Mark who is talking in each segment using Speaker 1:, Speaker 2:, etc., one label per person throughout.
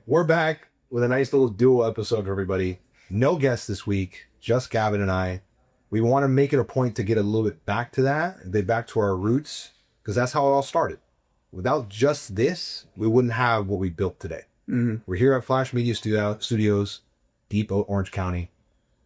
Speaker 1: We're back with a nice little duo episode for everybody. No guests this week, just Gavin and I. We want to make it a point to get a little bit back to that, back to our roots, because that's how it all started. Without just this, we wouldn't have what we built today.
Speaker 2: Mm-hmm.
Speaker 1: We're here at Flash Media Studios, Deep Orange County.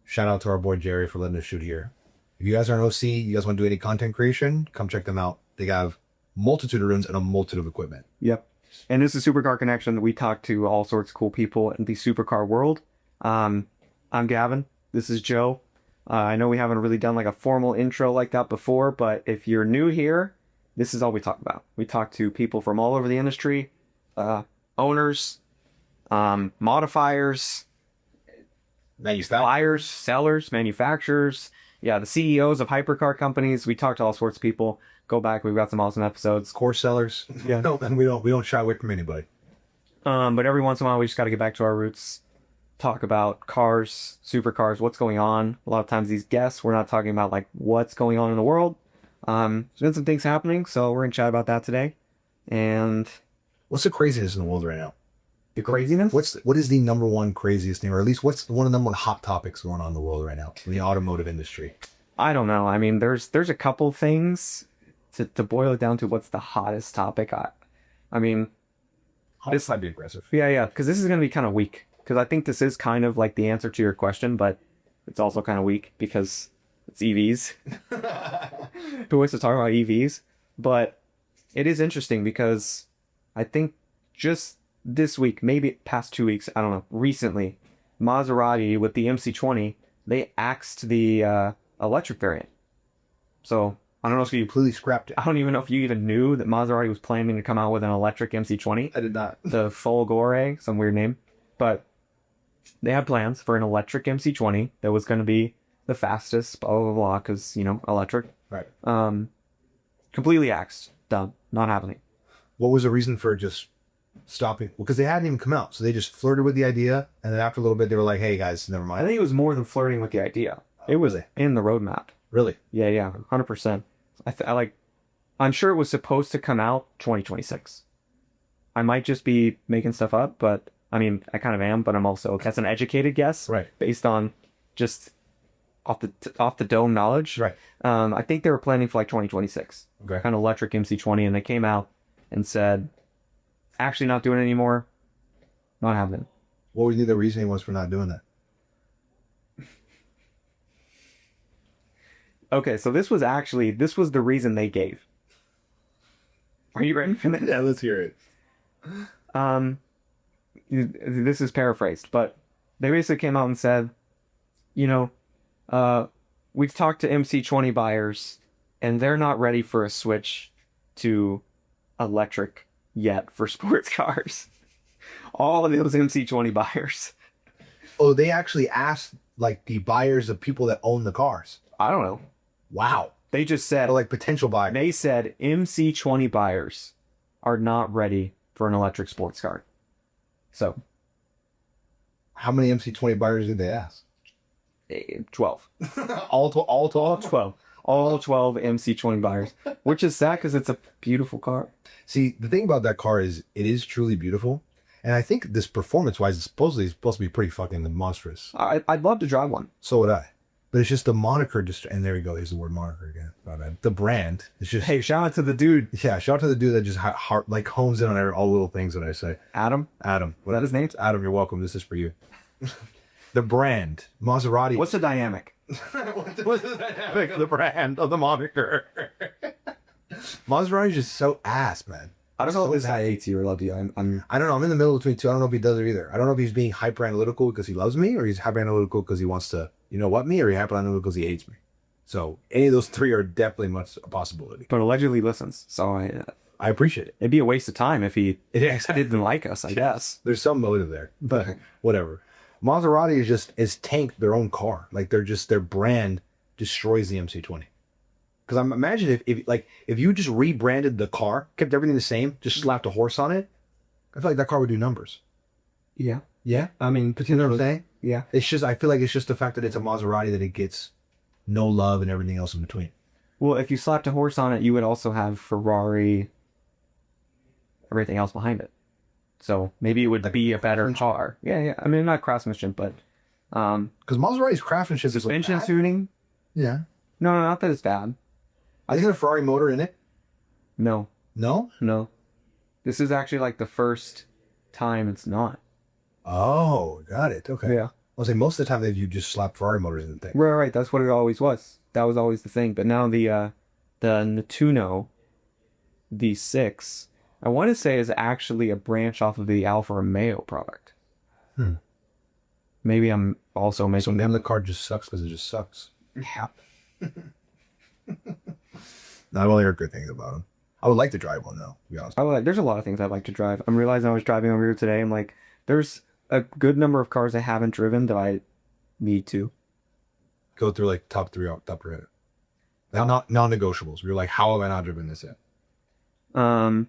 Speaker 1: Shout out to our boy Jerry for letting us shoot here. If you guys are an OC, you guys want to do any content creation, come check them out. They have multitude of rooms and a multitude of equipment.
Speaker 2: Yep. And this is Supercar Connection. We talk to all sorts of cool people in the supercar world. I'm Gavin. This is Joe. I know we haven't really done like a formal intro like that before, but if you're new here, this is all we talk about. We talk to people from all over the industry, owners, modifiers, buyers, sellers, manufacturers. Yeah, the CEOs of hypercar companies. We talk to all sorts of people. Go back. We've got some awesome episodes.
Speaker 1: Core sellers.
Speaker 2: Yeah.
Speaker 1: No, and we don't shy away from anybody.
Speaker 2: But every once in a while, we just got to get back to our roots. Talk about cars, supercars, what's going on. A lot of times these guests, we're not talking about like what's going on in the world. There's been some things happening, so we're going to chat about that today. And
Speaker 1: what's the craziness in the world right now?
Speaker 2: The craziness?
Speaker 1: What is the number one craziest thing, or at least what's one of the number one hot topics going on in the world right now in the automotive industry?
Speaker 2: I don't know. I mean, there's a couple things to boil it down to what's the hottest topic. I mean,
Speaker 1: This might be aggressive.
Speaker 2: Yeah, because this is going to be kind of weak. Because I think this is kind of like the answer to your question, but it's also kind of weak because it's EVs. Who wants to talk about EVs? But it is interesting because I think just this week, maybe past 2 weeks, I don't know, recently, Maserati with the MC20, they axed the electric variant. So I don't know if you
Speaker 1: completely scrapped it.
Speaker 2: I don't even know if you even knew that Maserati was planning to come out with an electric MC20.
Speaker 1: I did not.
Speaker 2: The Folgore, some weird name. But they had plans for an electric MC20 that was going to be the fastest, blah, blah, blah, because, electric.
Speaker 1: Right.
Speaker 2: Completely axed. Done. Not happening.
Speaker 1: What was the reason for just stopping? Well, because they hadn't even come out. So they just flirted with the idea. And then after a little bit, they were like, hey, guys, never mind.
Speaker 2: I think it was more than flirting with the idea. It was in the roadmap.
Speaker 1: Really?
Speaker 2: Yeah, 100%. I'm sure it was supposed to come out 2026. I might just be making stuff up, but I mean, I kind of am, but I'm also, that's an educated guess.
Speaker 1: Right.
Speaker 2: Based on just off the dome knowledge.
Speaker 1: Right.
Speaker 2: I think they were planning for like 2026.
Speaker 1: Okay.
Speaker 2: Kind of electric MC20, and they came out and said, actually not doing it anymore. Not happening.
Speaker 1: What would you think the reasoning was for not doing that?
Speaker 2: Okay, so this was the reason they gave. Are you ready for this?
Speaker 1: Yeah, let's hear it.
Speaker 2: This is paraphrased, but they basically came out and said, we've talked to MC20 buyers, and they're not ready for a switch to electric yet for sports cars. All of those MC20 buyers.
Speaker 1: Oh, they actually asked like the buyers of people that own the cars.
Speaker 2: I don't know.
Speaker 1: Wow.
Speaker 2: They just said,
Speaker 1: like potential buyers.
Speaker 2: They said MC20 buyers are not ready for an electric sports car. So,
Speaker 1: how many MC20 buyers did they ask?
Speaker 2: 12.
Speaker 1: all 12?
Speaker 2: 12. All 12 MC20 buyers, which is sad because it's a beautiful car.
Speaker 1: See, the thing about that car is it is truly beautiful. And I think this performance-wise is supposed to be pretty fucking monstrous.
Speaker 2: I'd love to drive one.
Speaker 1: So would I. But it's just the moniker, and there we go, here's the word moniker again. My bad. The brand, it's just...
Speaker 2: Hey, shout out to the dude.
Speaker 1: Yeah, shout out to the dude that just hones in on all little things that I say.
Speaker 2: Adam?
Speaker 1: Adam.
Speaker 2: Was that his name?
Speaker 1: Adam, you're welcome. This is for you. The brand, Maserati.
Speaker 2: What's the dynamic?
Speaker 1: What's the dynamic of the brand of the moniker? Maserati is just so ass, man.
Speaker 2: I don't know if this guy hates you or loves you.
Speaker 1: I don't know. I'm in the middle between two. I don't know if he does it either. I don't know if he's being hyper analytical because he loves me, or he's hyper analytical because he wants to, me, or he's hyper analytical because he hates me. So any of those three are definitely much a possibility.
Speaker 2: But allegedly listens, so
Speaker 1: I appreciate it.
Speaker 2: It'd be a waste of time if he didn't like us, I guess.
Speaker 1: There's some motive there, but whatever. Maserati is tanked their own car. Like their brand destroys the MC20. Because I'm imagine if you just rebranded the car, kept everything the same, just slapped a horse on it, I feel like that car would do numbers.
Speaker 2: Yeah.
Speaker 1: Yeah?
Speaker 2: I mean,
Speaker 1: you know what I'm saying?
Speaker 2: Yeah.
Speaker 1: It's just, I feel like it's just the fact that it's a Maserati that it gets no love and everything else in between.
Speaker 2: Well, if you slapped a horse on it, you would also have Ferrari, everything else behind it. So maybe it would
Speaker 1: Like
Speaker 2: be a better
Speaker 1: craftsmanship?
Speaker 2: car. Yeah. I mean, not craftsmanship, but
Speaker 1: Because Maserati's craftsmanship is
Speaker 2: suspension
Speaker 1: bad.
Speaker 2: tuning.
Speaker 1: Yeah.
Speaker 2: No, not that it's bad.
Speaker 1: Is there a Ferrari motor in it?
Speaker 2: No.
Speaker 1: No.
Speaker 2: This is actually like the first time it's not.
Speaker 1: Oh, got it. Okay.
Speaker 2: Yeah.
Speaker 1: I'll say most of the time you just slap Ferrari motors in the thing.
Speaker 2: Right. That's what it always was. That was always the thing. But now the Nettuno V6, I want to say is actually a branch off of the Alfa Romeo product. Maybe I'm also
Speaker 1: So
Speaker 2: making
Speaker 1: then the car just sucks because it just sucks.
Speaker 2: Yeah.
Speaker 1: I've only heard good things about them. I would like to drive one though, to be honest.
Speaker 2: There's a lot of things I'd like to drive. I'm realizing I was driving over here today. I'm like, there's a good number of cars I haven't driven that I need to.
Speaker 1: Go through like top three. Like not non-negotiables. You're like, how have I not driven this yet?
Speaker 2: A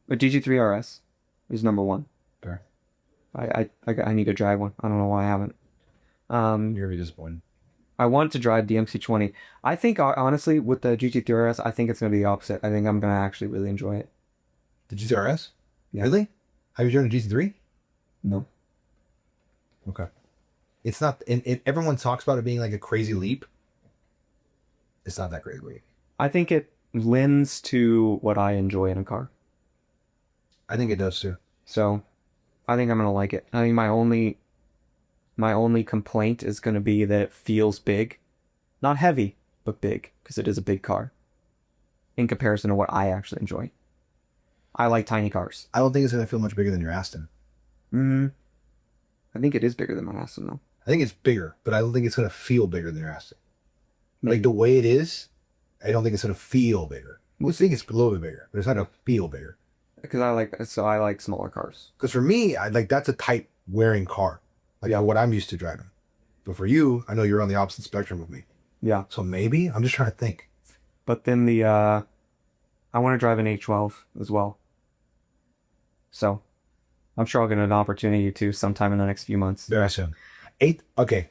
Speaker 2: GT3 RS is number one.
Speaker 1: Fair.
Speaker 2: I need to drive one. I don't know why I haven't.
Speaker 1: You're gonna be disappointed.
Speaker 2: I want to drive the MC20. I think honestly with the GT3 RS, I think it's gonna be the opposite. I think I'm gonna actually really enjoy it.
Speaker 1: The GTRS?
Speaker 2: Yeah.
Speaker 1: Really? Have you driven a GT3?
Speaker 2: No.
Speaker 1: Okay. It's not. Everyone talks about it being like a crazy leap. It's not that crazy leap.
Speaker 2: I think it lends to what I enjoy in a car.
Speaker 1: I think it does too.
Speaker 2: So I think I'm gonna like it. I think my only complaint is gonna be that it feels big. Not heavy, but big, because it is a big car. In comparison to what I actually enjoy. I like tiny cars.
Speaker 1: I don't think it's gonna feel much bigger than your Aston.
Speaker 2: I think it is bigger than my Aston though.
Speaker 1: I think it's bigger, but I don't think it's gonna feel bigger than your Aston. Like the way it is, I don't think it's gonna feel bigger. I think it's a little bit bigger, but it's not gonna feel bigger.
Speaker 2: Because I like smaller cars.
Speaker 1: Because for me, that's a tight wearing car, like what I'm used to driving. But for you, I know you're on the opposite spectrum of me.
Speaker 2: Yeah.
Speaker 1: So maybe I'm just trying to think.
Speaker 2: But then I want to drive an A12 as well. So I'm sure I'll get an opportunity to sometime in the next few months.
Speaker 1: Very soon. Okay.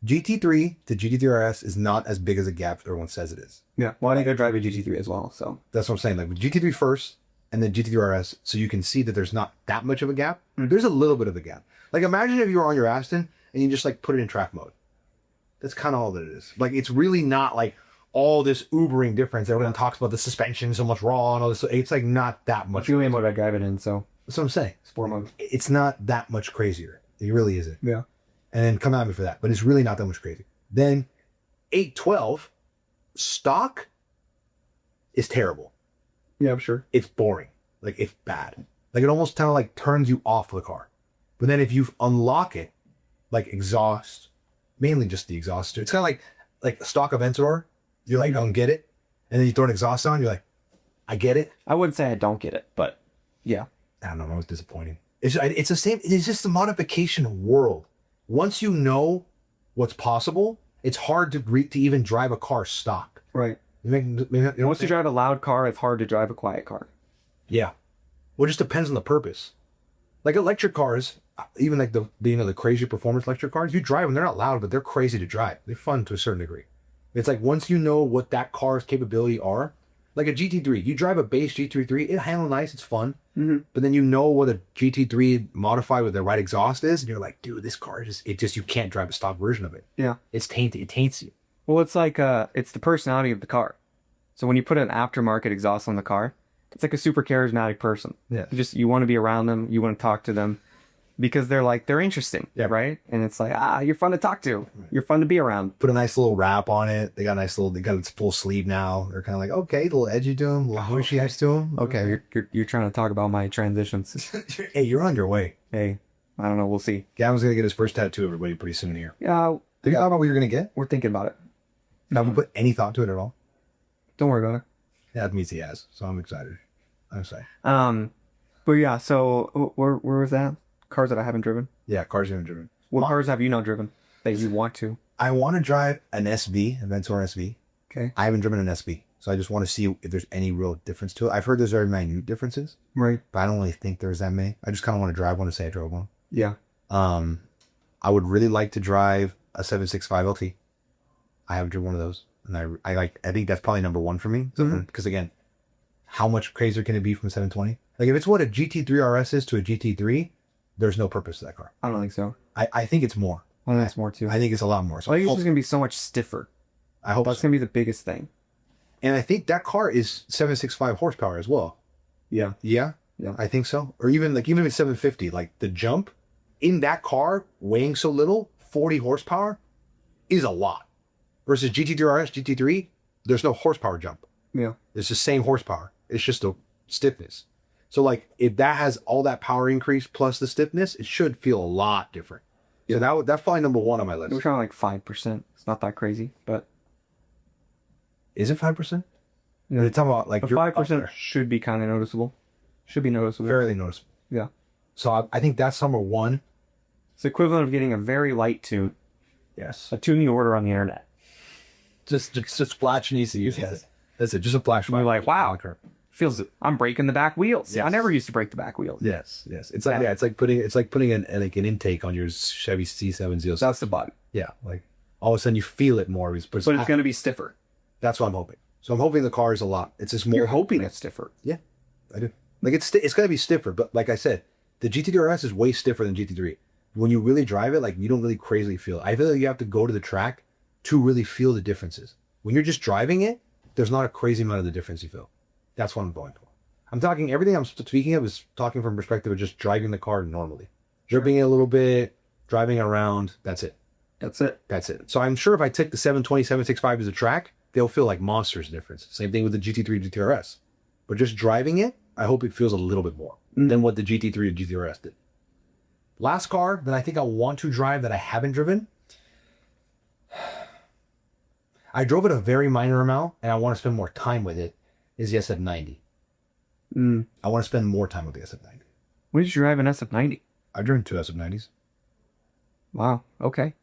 Speaker 1: GT3 to GT3 RS is not as big as a gap everyone says it is.
Speaker 2: Yeah. Well, I need to drive a GT3 as well. So
Speaker 1: That's what I'm saying. Like with GT3 first and then GT3 RS, so you can see that there's not that much of a gap. There's a little bit of a gap. Like imagine if you were on your Aston and you just like put it in track mode. That's kind of all that it is. Like it's really not like all this Ubering difference. Everyone talks about the suspension so much raw and all this. It's like not that much.
Speaker 2: feeling what I drive it in. So
Speaker 1: That's what I'm saying.
Speaker 2: sport mode.
Speaker 1: It's not that much crazier. It really isn't.
Speaker 2: Yeah.
Speaker 1: And then come at me for that. But it's really not that much crazy. Then 812 stock is terrible.
Speaker 2: Yeah, I'm sure.
Speaker 1: It's boring. Like it's bad. Like it almost kind of like turns you off the car. But then if you unlock it, like exhaust, mainly just the exhaust. It's kind of like a stock Aventador. You're like, don't get it. And then you throw an exhaust on, you're like, I get it.
Speaker 2: I wouldn't say I don't get it, but yeah.
Speaker 1: I don't know. It was disappointing. It's the same. It's just the modification world. Once you know what's possible, it's hard to even drive a car stock.
Speaker 2: Right.
Speaker 1: Once
Speaker 2: you drive a loud car, it's hard to drive a quiet car.
Speaker 1: Yeah. Well, it just depends on the purpose. Like electric cars, even like the crazy performance electric cars, you drive them, they're not loud, but they're crazy to drive. They're fun to a certain degree. It's like once you know what that car's capability are, like a GT3, you drive a base GT3, it handles nice, it's fun. But then you know what a GT3 modified with the right exhaust is, and you're like, dude, this car you can't drive a stock version of it.
Speaker 2: Yeah.
Speaker 1: It's tainted. It taints you.
Speaker 2: Well, it's like it's the personality of the car. So when you put an aftermarket exhaust on the car, it's like a super charismatic person.
Speaker 1: Yeah.
Speaker 2: You want to be around them, you want to talk to them because they're interesting,
Speaker 1: Yeah.
Speaker 2: right? And it's like, you're fun to talk to. You're fun to be around.
Speaker 1: Put a nice little wrap on it. They got its full sleeve now. They're kind of like, okay, a little edgy to them, a little horsey eyes to them.
Speaker 2: Okay, you're trying to talk about my transitions.
Speaker 1: Hey, you're on your way.
Speaker 2: Hey, I don't know, we'll see.
Speaker 1: Gavin's gonna get his first tattoo, everybody, pretty soon here.
Speaker 2: Yeah,
Speaker 1: Did you thought about what you're gonna get?
Speaker 2: we're thinking about it.
Speaker 1: Haven't put any thought to it at all.
Speaker 2: Don't worry about it.
Speaker 1: Yeah, that means he has. So I'm excited. I'm excited.
Speaker 2: But yeah, so where was that? Cars that I haven't driven.
Speaker 1: Yeah, cars you haven't driven.
Speaker 2: What cars have you not driven that you want to?
Speaker 1: I want to drive an SV, Aventador SV.
Speaker 2: Okay.
Speaker 1: I haven't driven an SV, so I just want to see if there's any real difference to it. I've heard there's very minute differences,
Speaker 2: Right.
Speaker 1: but I don't really think there's that many. I just kind of want to drive one to say I drove one.
Speaker 2: Yeah.
Speaker 1: I would really like to drive a 765 LT. I haven't driven one of those, and I think that's probably number one for me. Because again, how much crazier can it be from 720? Like if it's what a GT3 RS is to a GT3, there's no purpose to that car.
Speaker 2: I don't think so.
Speaker 1: I think it's more.
Speaker 2: I think it's more too.
Speaker 1: I think it's a lot more. So
Speaker 2: I think it's just gonna be so much stiffer.
Speaker 1: I hope
Speaker 2: That's
Speaker 1: so.
Speaker 2: gonna be the biggest thing.
Speaker 1: And I think that car is 765 horsepower as well.
Speaker 2: Yeah.
Speaker 1: Yeah,
Speaker 2: Yeah.
Speaker 1: I think so. Or even if it's 750, like the jump in that car weighing so little, 40 horsepower is a lot. Versus GT3 RS, GT3, there's no horsepower jump.
Speaker 2: Yeah.
Speaker 1: It's the same horsepower. It's just a stiffness. So like if that has all that power increase plus the stiffness, it should feel a lot different. Yeah. So that's probably number one on my list.
Speaker 2: We're trying like 5%. It's not that crazy, but
Speaker 1: Is it 5%? No, they're talking about like
Speaker 2: 5% should be kind of noticeable. Should be noticeable.
Speaker 1: fairly noticeable.
Speaker 2: Yeah.
Speaker 1: So I think that's number one.
Speaker 2: It's the equivalent of getting a very light tune,
Speaker 1: Yes.
Speaker 2: a tune you order on the internet.
Speaker 1: Just flash and easy. Yes. That's it. Just a flash.
Speaker 2: And you're like, wow, feels I'm breaking the back wheels.
Speaker 1: Yes.
Speaker 2: I never used to break the back wheels.
Speaker 1: Yes. It's like it's like putting an intake on your Chevy C706.
Speaker 2: That's the bug.
Speaker 1: Yeah. Like all of a sudden you feel it more.
Speaker 2: But it's going to be stiffer.
Speaker 1: That's what I'm hoping. So I'm hoping the car is a lot. It's just more.
Speaker 2: You're hoping it's stiffer.
Speaker 1: Yeah, I do. Like it's going to be stiffer, but like I said, the GT3 RS is way stiffer than GT3. When you really drive it, like you don't really crazily feel it. I feel like you have to go to the track to really feel the differences. When you're just driving it, there's not a crazy amount of the difference you feel. That's what I'm going for. I'm talking everything I'm speaking of is talking from perspective of just driving the car normally, dripping it a little bit, driving around. That's it.
Speaker 2: That's it.
Speaker 1: That's it. So I'm sure if I take the 720, 765 as a track, they'll feel like monsters difference. Same thing with the GT3, GTRS. But just driving it, I hope it feels a little bit more than what the GT3 or GTRS did. Last car that I think I want to drive that I haven't driven. I drove it a very minor amount and I want to spend more time with it is the SF90. I want to spend more time with the SF90.
Speaker 2: When did you drive an SF90?
Speaker 1: I've driven 2 SF90s.
Speaker 2: Wow. Okay.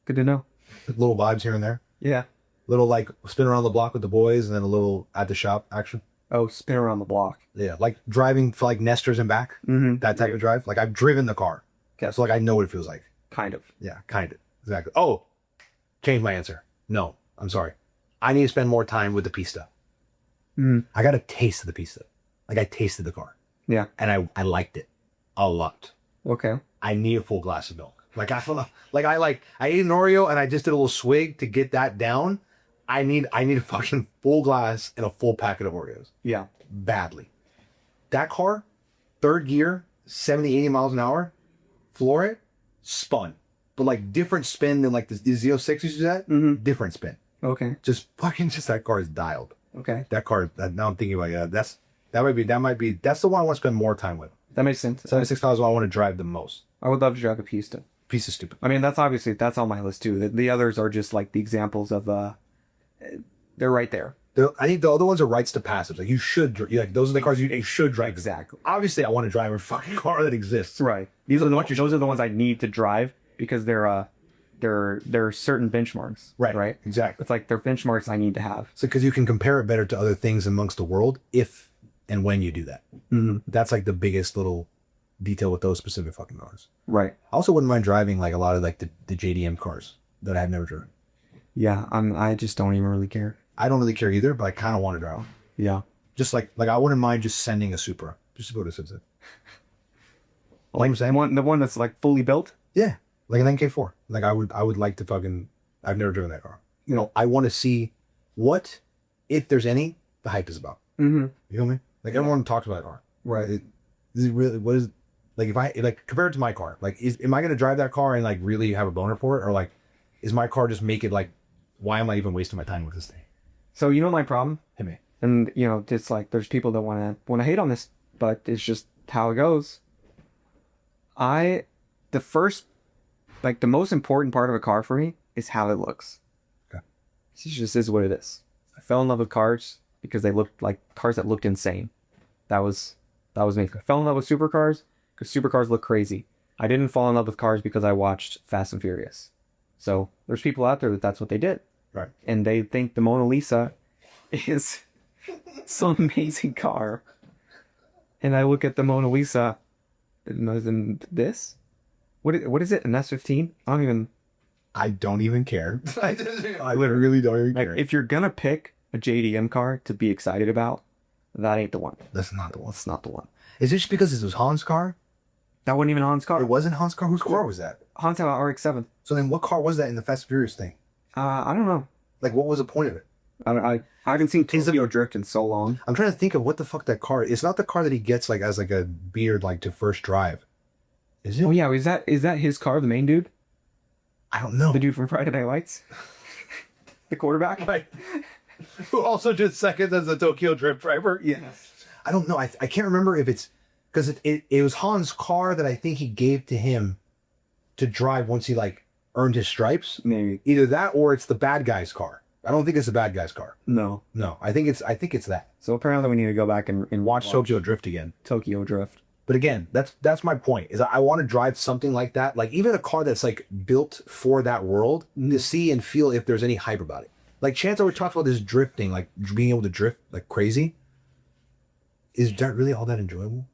Speaker 2: Good to know.
Speaker 1: Little vibes here and there.
Speaker 2: Yeah.
Speaker 1: Little like spin around the block with the boys and then a little at the shop action.
Speaker 2: Oh, spin around the block.
Speaker 1: Yeah, like driving for like Nesters and back. That type of drive. Like I've driven the car.
Speaker 2: Okay.
Speaker 1: So like I know what it feels like.
Speaker 2: Kind of.
Speaker 1: Yeah, kind of. Exactly. Oh, change my answer. No, I'm sorry. I need to spend more time with the Pista. I got a taste of the Pista. Like I tasted the car.
Speaker 2: Yeah.
Speaker 1: And I liked it a lot.
Speaker 2: Okay.
Speaker 1: I need a full glass of milk. Like I feel like I ate an Oreo and I just did a little swig to get that down. I need a fucking full glass and a full packet of Oreos.
Speaker 2: Yeah.
Speaker 1: Badly. That car, third gear, 70, 80 miles an hour, floor it, spun. But like different spin than like the Z06 used to do that. Different spin.
Speaker 2: Okay.
Speaker 1: Just that car is dialed.
Speaker 2: Okay.
Speaker 1: That car, now I'm thinking about that's the one I want to spend more time with.
Speaker 2: That makes sense.
Speaker 1: 76,000 is what I want to drive the most.
Speaker 2: I would love to drive a Pista.
Speaker 1: Piece of stupid.
Speaker 2: I mean, that's on my list too. The others are just like the examples of, they're right there.
Speaker 1: I think the other ones are rights to passage. Like you should, like those are the cars you should drive.
Speaker 2: Exactly.
Speaker 1: Obviously, I want to drive a fucking car that exists.
Speaker 2: Right. Those are the ones I need to drive because they're certain benchmarks.
Speaker 1: Right.
Speaker 2: Right.
Speaker 1: Exactly.
Speaker 2: It's like they're benchmarks I need to have.
Speaker 1: So because you can compare it better to other things amongst the world if and when you do that. That's like the biggest little detail with those specific fucking cars.
Speaker 2: Right.
Speaker 1: I also wouldn't mind driving like a lot of like the JDM cars that I've never driven.
Speaker 2: Yeah. I just don't even really care.
Speaker 1: I don't really care either, but I kind of want to drive them.
Speaker 2: Yeah.
Speaker 1: Just like I wouldn't mind just sending a Supra just to go to Sunset. Like I'm saying,
Speaker 2: The one that's like fully built.
Speaker 1: yeah, like an NK4. Like I would like to fucking. I've never driven that car. You know, I want to see what, if there's any, the hype is about. You know me? Like everyone talks about that car. Right. Is it really? What is? Like if I like compare it to my car, like am I gonna drive that car and like really have a boner for it, or like is my car just make it like, why am I even wasting my time with this thing?
Speaker 2: So you know my problem,
Speaker 1: Hit me.
Speaker 2: and you know it's like there's people that want to hate on this, but it's just how it goes. The most important part of a car for me is how it looks.
Speaker 1: Okay.
Speaker 2: It just is what it is. I fell in love with cars because they looked like cars that looked insane. That was me. I fell in love with supercars because supercars look crazy. I didn't fall in love with cars because I watched Fast and Furious. So there's people out there that's what they did.
Speaker 1: Right. And
Speaker 2: they think the Mona Lisa is some amazing car. And I look at the Mona Lisa and this? What is it? An S15?
Speaker 1: I don't even care. I literally don't even care.
Speaker 2: If you're gonna pick a JDM car to be excited about, That ain't the one.
Speaker 1: That's not the one.
Speaker 2: That's not the one.
Speaker 1: Is it just because it was Han's car?
Speaker 2: That wasn't even Han's car.
Speaker 1: It wasn't Han's car? Whose car was that?
Speaker 2: Han's had an RX-7.
Speaker 1: So then what car was that in the Fast and Furious thing?
Speaker 2: I don't know.
Speaker 1: Like, what was the point of it?
Speaker 2: I haven't seen Tokyo Drift in so long.
Speaker 1: I'm trying to think of what the fuck that car is. It's not the car that he gets, like, as, like, a beard, like, to first drive. Is it?
Speaker 2: Oh, yeah. Is that his car, the main dude?
Speaker 1: I don't know.
Speaker 2: The dude from Friday Night Lights? The quarterback?
Speaker 1: Right. Who also did second as a Tokyo Drift driver?
Speaker 2: Yes.
Speaker 1: I don't know. I can't remember if it's... Because it was Han's car that I think he gave to him to drive once he, like, earned his stripes.
Speaker 2: Maybe.
Speaker 1: Either that or it's the bad guy's car. I don't think it's the bad guy's car.
Speaker 2: No.
Speaker 1: No, I think it's that.
Speaker 2: So apparently we need to go back and
Speaker 1: Watch Tokyo Drift again.
Speaker 2: Tokyo Drift.
Speaker 1: But again, that's my point. Is I want to drive something like that, like even a car that's like built for that world, to see and feel if there's any hype about it. Like Chance always talks about this drifting, like being able to drift like crazy. Is that really all that enjoyable?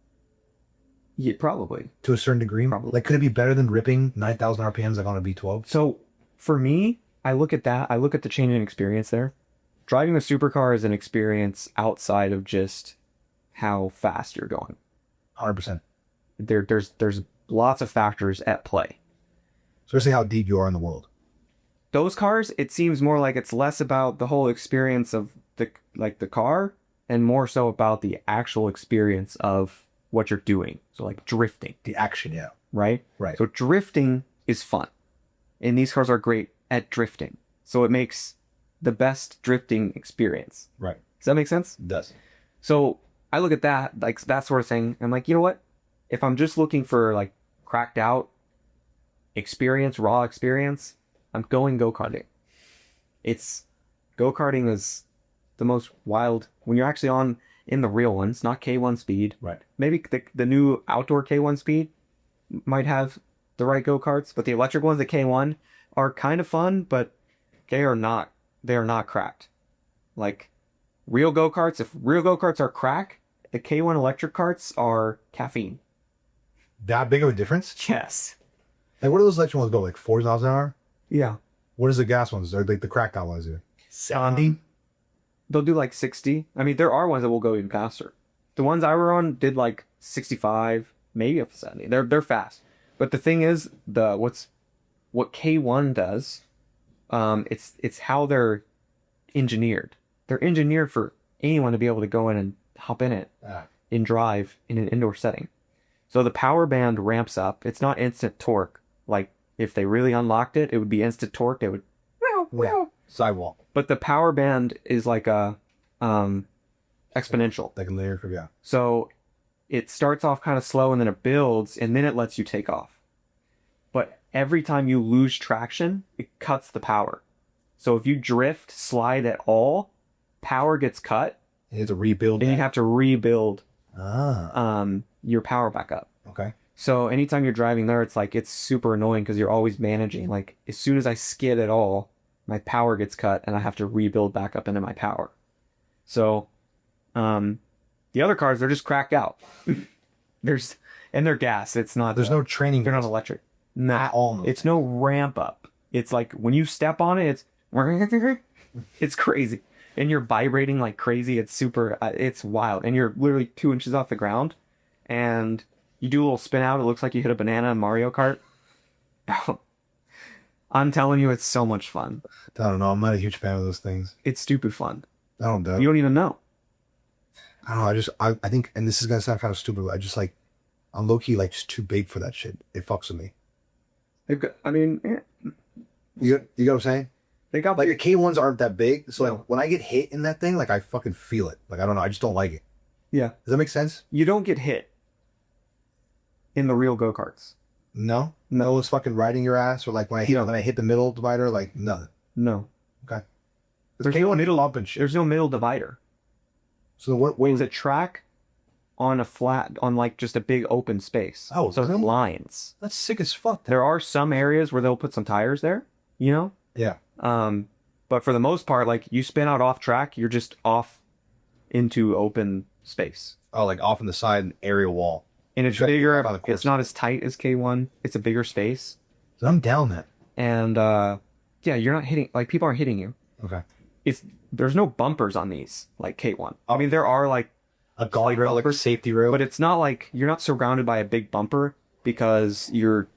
Speaker 2: Yeah, probably.
Speaker 1: To a certain degree?
Speaker 2: Probably.
Speaker 1: Like, could it be better than ripping 9,000 RPMs like on a V12?
Speaker 2: So for me, I look at that. I look at the change in experience there. Driving a supercar is an experience outside of just how fast you're going.
Speaker 1: 100%.
Speaker 2: There's lots of factors at play.
Speaker 1: Especially how deep you are in the world.
Speaker 2: Those cars, it seems more like it's less about the whole experience of the car and more so about the actual experience of what you're doing. So like drifting.
Speaker 1: The action, yeah.
Speaker 2: Right?
Speaker 1: Right.
Speaker 2: So drifting is fun. And these cars are great at drifting. So it makes the best drifting experience.
Speaker 1: Right.
Speaker 2: Does that make sense?
Speaker 1: It does.
Speaker 2: So I look at that, like that sort of thing. I'm like, you know what? If I'm just looking for like cracked out experience, raw experience, I'm going go-karting. Go-karting is the most wild when you're actually in the real ones, not K1 speed.
Speaker 1: Right.
Speaker 2: Maybe the new outdoor K1 speed might have the right go-karts, but the electric ones at K1 are kind of fun, but they are not cracked. Like real go-karts, if real go-karts are crack, the K1 electric karts are caffeine.
Speaker 1: That big of a difference?
Speaker 2: Yes.
Speaker 1: Like, what do those electric ones go? Like 4 miles an hour?
Speaker 2: Yeah.
Speaker 1: What is the gas ones? They're like the cracked out ones. 70?
Speaker 2: They'll do like 60. I mean, there are ones that will go even faster. The ones I were on did like 65, maybe up to 70. They're fast. But the thing is, what K1 does, it's how they're engineered. They're engineered for anyone to be able to go in and hop in it and drive in an indoor setting. So the power band ramps up. It's not instant torque. Like if they really unlocked it, it would be instant torque. It would
Speaker 1: Sidewall.
Speaker 2: But the power band is like a exponential.
Speaker 1: Like a linear curve, yeah.
Speaker 2: So it starts off kind of slow and then it builds and then it lets you take off. But every time you lose traction, it cuts the power. So if you drift, slide at all, power gets cut.
Speaker 1: You have to rebuild.
Speaker 2: And you have to rebuild
Speaker 1: Ah.
Speaker 2: your power back up.
Speaker 1: Okay.
Speaker 2: So anytime you're driving there, it's super annoying because you're always managing. Like as soon as I skid at all, my power gets cut and I have to rebuild back up into my power. So the other cars, they're just cracked out. And they're gas. It's not.
Speaker 1: There's no training.
Speaker 2: They're not electric. Not
Speaker 1: all.
Speaker 2: It's no ramp up. It's like when you step on it, it's crazy. And you're vibrating like crazy. It's super, it's wild. And you're literally 2 inches off the ground. And you do a little spin out. It looks like you hit a banana in Mario Kart. I'm telling you, it's so much fun.
Speaker 1: I don't know. I'm not a huge fan of those things.
Speaker 2: It's stupid fun.
Speaker 1: I don't know.
Speaker 2: You don't even know.
Speaker 1: I don't know. I think, and this is going to sound kind of stupid, but I just like, I'm low-key like just too big for that shit. It fucks with me.
Speaker 2: I mean,
Speaker 1: You get what I'm saying?
Speaker 2: they got
Speaker 1: Like the K1s aren't that big. So like when I get hit in that thing, like I fucking feel it. Like I don't know. I just don't like it.
Speaker 2: yeah.
Speaker 1: Does that make sense?
Speaker 2: You don't get hit in the real go-karts.
Speaker 1: No? No, it's fucking riding your ass or like when I hit the middle divider, like nothing.
Speaker 2: No.
Speaker 1: Okay.
Speaker 2: There's
Speaker 1: K1
Speaker 2: no middle
Speaker 1: up and shit.
Speaker 2: There's no middle divider.
Speaker 1: So what
Speaker 2: It's a track on a flat, on like just a big open space.
Speaker 1: Oh,
Speaker 2: so it's
Speaker 1: really?
Speaker 2: lines.
Speaker 1: That's sick as fuck.
Speaker 2: There are some areas where they'll put some tires there, you know?
Speaker 1: Yeah.
Speaker 2: But for the most part, like you spin out off track, you're just off into open space.
Speaker 1: Oh, like off on the side, an area wall.
Speaker 2: And it's
Speaker 1: Check
Speaker 2: bigger.
Speaker 1: out the course.
Speaker 2: It's not as tight as K1. It's a bigger space.
Speaker 1: So I'm down that.
Speaker 2: And yeah, you're not hitting, like people aren't hitting you.
Speaker 1: Okay.
Speaker 2: There's no bumpers on these like K1. I mean, there are like
Speaker 1: A guardrail, like a safety rail.
Speaker 2: But it's not like you're not surrounded by a big bumper because you're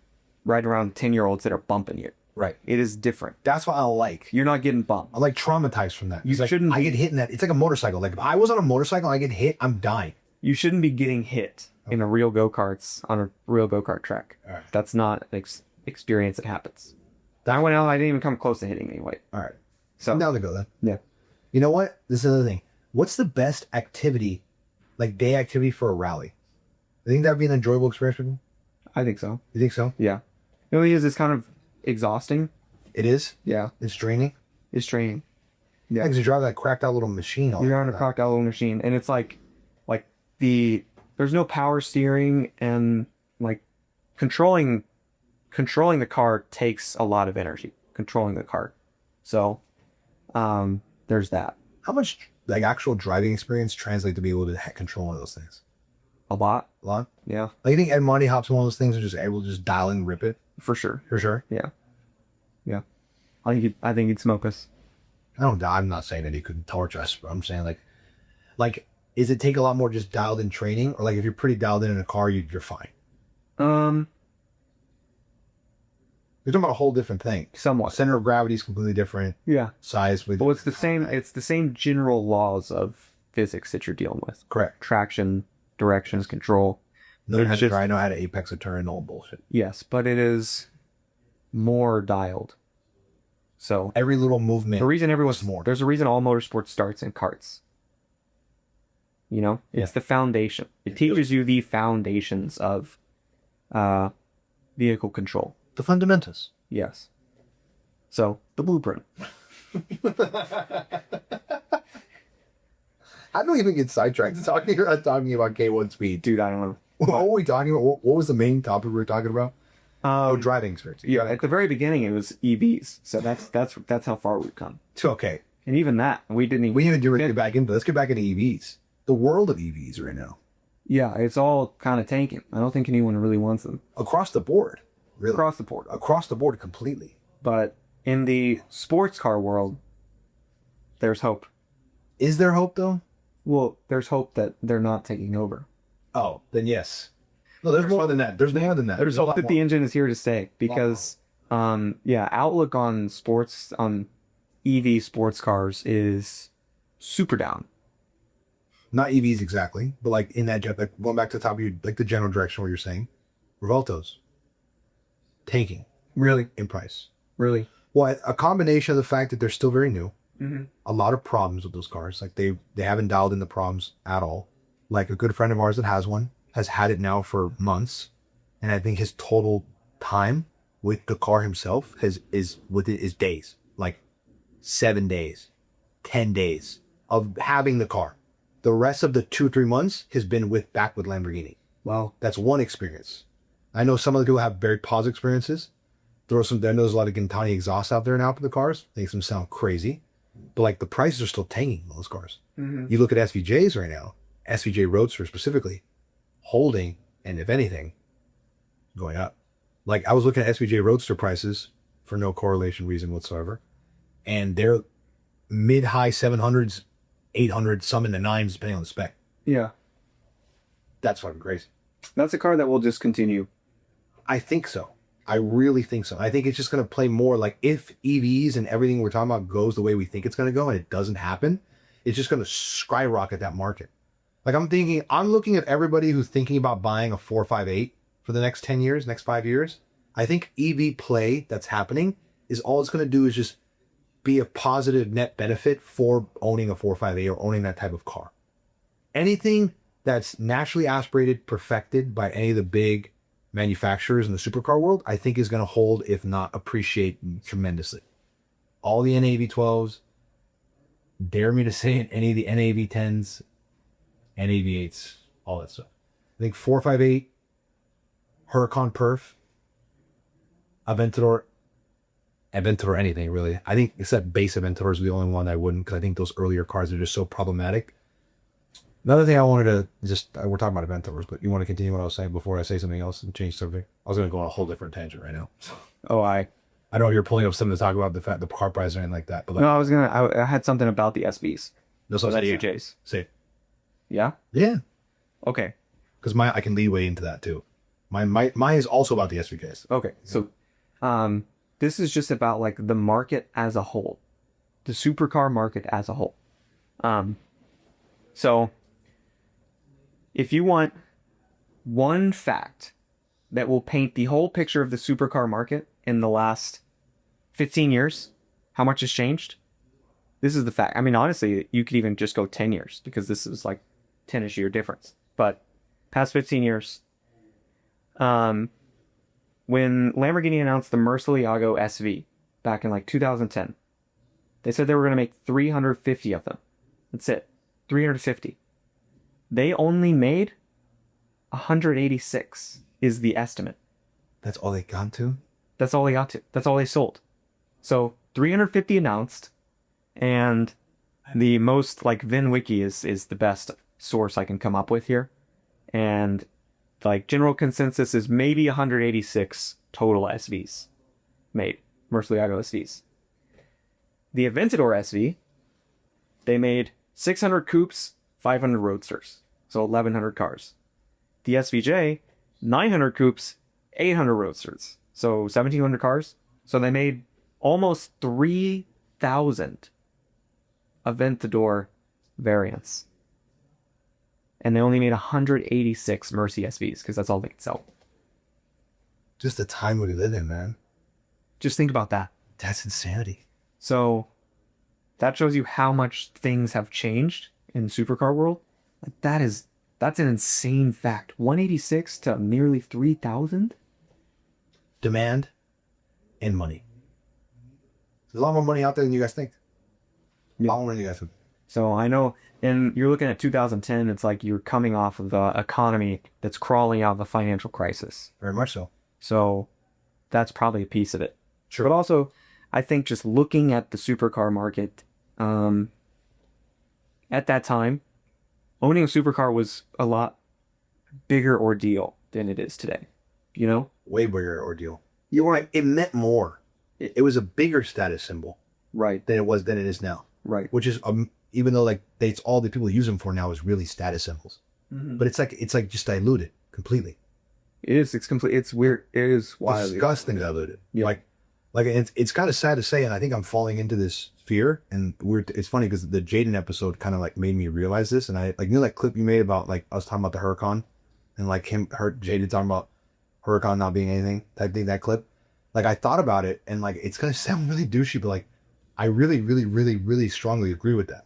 Speaker 2: riding around 10-year-olds that are bumping you.
Speaker 1: Right.
Speaker 2: It is different.
Speaker 1: That's what I like.
Speaker 2: You're not getting bumped.
Speaker 1: I'm like traumatized from that.
Speaker 2: You
Speaker 1: Like,
Speaker 2: shouldn't.
Speaker 1: I get hit in that. It's like a motorcycle. Like if I was on a motorcycle and I get hit, I'm dying.
Speaker 2: You shouldn't be getting hit in a real go-karts on a real go-kart track.
Speaker 1: All right.
Speaker 2: That's not an experience that happens. That one out, I didn't even come close to hitting anyway.
Speaker 1: All right.
Speaker 2: So
Speaker 1: Now to go then.
Speaker 2: yeah.
Speaker 1: You know what? This is another thing. What's the best activity, like day activity for a rally? I think that'd be an enjoyable experience for you.
Speaker 2: I think so.
Speaker 1: You think so?
Speaker 2: Yeah. It really is. It's kind of exhausting.
Speaker 1: It is.
Speaker 2: Yeah.
Speaker 1: It's draining.
Speaker 2: It's training.
Speaker 1: Yeah, because you drive that cracked out little machine.
Speaker 2: You're on a cracked out little machine, and it's like there's no power steering, and like controlling the car takes a lot of energy. Controlling the car, so there's that.
Speaker 1: How much like actual driving experience translates to be able to control one of those things?
Speaker 2: A lot.
Speaker 1: A lot.
Speaker 2: Yeah,
Speaker 1: Like you think Ed Monty hops on one of those things and just able to just dial in and rip it?
Speaker 2: for sure.
Speaker 1: For sure.
Speaker 2: Yeah. I think he'd smoke us.
Speaker 1: I'm not saying that he could torch us, but I'm saying like, is it take a lot more just dialed in training, or like if you're pretty dialed in a car, you're fine? You're talking about a whole different thing.
Speaker 2: Somewhat.
Speaker 1: Center of gravity is completely different.
Speaker 2: Yeah.
Speaker 1: Size with.
Speaker 2: Well, it's the same. It's the same general laws of physics that you're dealing with.
Speaker 1: Correct.
Speaker 2: Traction, directions, control.
Speaker 1: No,
Speaker 2: It's just-
Speaker 1: I know how to apex a turn and all bullshit.
Speaker 2: Yes, but it is more dialed. So
Speaker 1: Every little movement.
Speaker 2: the reason everyone's
Speaker 1: more.
Speaker 2: there's a reason all motorsports starts in karts. You know, it's the foundation. It teaches you the foundations of vehicle control.
Speaker 1: The fundamentals.
Speaker 2: Yes. So the blueprint.
Speaker 1: I don't even get sidetracked talking about K1 speed.
Speaker 2: Dude, I don't know.
Speaker 1: What were we talking about? What was the main topic we were talking about? Driving experience.
Speaker 2: Yeah, at the very beginning it was EVs. So that's how far we've come.
Speaker 1: Okay.
Speaker 2: And even that, we didn't even...
Speaker 1: We need to get back into. Let's get back into EVs. The world of EVs right now.
Speaker 2: Yeah, it's all kind of tanking. I don't think anyone really wants them.
Speaker 1: Across the board. Really.
Speaker 2: Across the board.
Speaker 1: Across the board completely.
Speaker 2: But in the sports car world, there's hope.
Speaker 1: Is there hope though?
Speaker 2: Well, there's hope that they're not taking over.
Speaker 1: Oh, then yes. No, there's more than that. There's more than that.
Speaker 2: There's
Speaker 1: a
Speaker 2: hope
Speaker 1: lot
Speaker 2: that
Speaker 1: more.
Speaker 2: the engine is here to stay because, outlook on sports, on EV sports cars is super down.
Speaker 1: Not EVs exactly, but like in that jet, like going back to the top of your, like the general direction where you're saying, Revoltos, tanking
Speaker 2: Really?
Speaker 1: in price.
Speaker 2: Really?
Speaker 1: Well, a combination of the fact that they're still very new,
Speaker 2: Mm-hmm.
Speaker 1: a lot of problems with those cars. Like they haven't dialed in the problems at all. Like a good friend of ours that has one has had it now for months, and I think his total time with the car himself is days, like 7 days, 10 days of having the car. The rest of the 2-3 months has been back with Lamborghini.
Speaker 2: Well,
Speaker 1: That's one experience. I know some of the people have very positive experiences. There's a lot of Gintani exhaust out there now for the cars. Makes them sound crazy. But like the prices are still tanking on those cars.
Speaker 2: Mhm.
Speaker 1: You look at SVJs right now, SVJ Roadster specifically, holding, and if anything, going up. Like I was looking at SVJ Roadster prices for no correlation reason whatsoever, and they're mid-high 700s, 800, some in the 9s, depending on the spec.
Speaker 2: yeah.
Speaker 1: That's fucking crazy.
Speaker 2: That's a car that will just continue.
Speaker 1: I think so. I really think so. I think it's just going to play more like if EVs and everything we're talking about goes the way we think it's going to go and it doesn't happen, it's just going to skyrocket that market. Like I'm looking at everybody who's thinking about buying a 458 for the next 10 years, next 5 years. I think EV play that's happening is all it's going to do is just be a positive net benefit for owning a 458 or owning that type of car. Anything that's naturally aspirated, perfected by any of the big manufacturers in the supercar world, I think is going to hold, if not appreciate tremendously. All the NAV12s, dare me to say it, any of the NAV10s, NAV8s, all that stuff. I think 458, Huracan Perf, Aventador, anything really. I think except base Aventador is the only one I wouldn't, because I think those earlier cars are just so problematic. Another thing I wanted to we're talking about Aventadors, but you want to continue what I was saying before I say something else and change subject? I was going to go on a whole different tangent right now.
Speaker 2: Oh, I
Speaker 1: know you're pulling up something to talk about the car price or anything like that, but like,
Speaker 2: no, I had something about the SVs.
Speaker 1: no,
Speaker 2: Those DOJs.
Speaker 1: say,
Speaker 2: Yeah?
Speaker 1: Yeah.
Speaker 2: Okay.
Speaker 1: Because I can lead way into that too. Mine is also about the SVKs.
Speaker 2: Okay. So, this is just about like the market as a whole, the supercar market as a whole. So if you want one fact that will paint the whole picture of the supercar market in the last 15 years, how much has changed? This is the fact. I mean, honestly, you could even just go 10 years because this is like 10-ish year difference. But past 15 years, when Lamborghini announced the Murcielago SV back in like 2010, they said they were going to make 350 of them. That's it. 350. They only made 186 is the estimate.
Speaker 1: That's all they got to?
Speaker 2: That's all they got to. That's all they sold. So 350 announced, and the most like VinWiki is the best source I can come up with here. And like general consensus is maybe 186 total SVs made, Murcielago SVs. The Aventador SV, they made 600 coupes, 500 roadsters, so 1,100 cars. The SVJ, 900 coupes, 800 roadsters, so 1,700 cars. So they made almost 3,000 Aventador variants. And they only made 186 Mercy SVs because that's all they could sell.
Speaker 1: Just the time we live in, man.
Speaker 2: Just think about that.
Speaker 1: That's insanity.
Speaker 2: So that shows you how much things have changed in the supercar world. Like that's an insane fact. 186 to nearly 3,000.
Speaker 1: Demand and money. There's a lot more money out there than you guys think. A lot more than you guys think.
Speaker 2: So I know, and you're looking at 2010, it's like you're coming off of the economy that's crawling out of the financial crisis.
Speaker 1: Very much so.
Speaker 2: So that's probably a piece of it.
Speaker 1: Sure.
Speaker 2: But also, I think just looking at the supercar market, at that time, owning a supercar was a lot bigger ordeal than it is today. You know?
Speaker 1: Way bigger ordeal. You're right. It meant more. It was a bigger status symbol.
Speaker 2: Right.
Speaker 1: Than it is now.
Speaker 2: Right.
Speaker 1: Which is even though like it's all the people use them for now is really status symbols. Mm-hmm. But it's like just diluted completely.
Speaker 2: It is. It's complete. It's weird. It is wildly
Speaker 1: disgusting diluted.
Speaker 2: Yeah.
Speaker 1: Like it's kind of sad to say, and I think I'm falling into this fear. And it's funny because the Jaden episode kind of like made me realize this. And I like that clip you made about like us talking about the Huracan, and like Jaden talking about Huracan not being anything type thing. That clip, like I thought about it, and like it's gonna sound really douchey, but like I really, really, really, really strongly agree with that.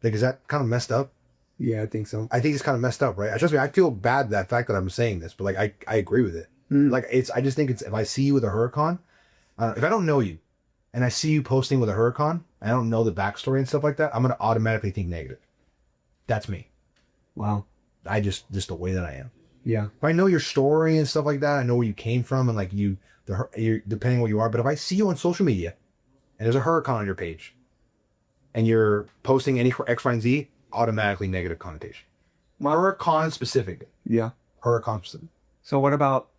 Speaker 1: Like, is that kind of messed up?
Speaker 2: Yeah, I think so.
Speaker 1: I think it's kind of messed up, right? Trust me, I feel bad that fact that I'm saying this, but like I agree with it. Like I just think it's if I see you with a Huracan, if I don't know you, and I see you posting with a Huracan, I don't know the backstory and stuff like that, I'm gonna automatically think negative. That's me.
Speaker 2: Wow.
Speaker 1: I just the way that I am.
Speaker 2: Yeah.
Speaker 1: If I know your story and stuff like that, I know where you came from, and like you're depending on what you are. But if I see you on social media, and there's a Huracan on your page, and you're posting any for X, Y, and Z, automatically negative connotation. Huracan specific.
Speaker 2: Yeah.
Speaker 1: Huracan specific.
Speaker 2: So what about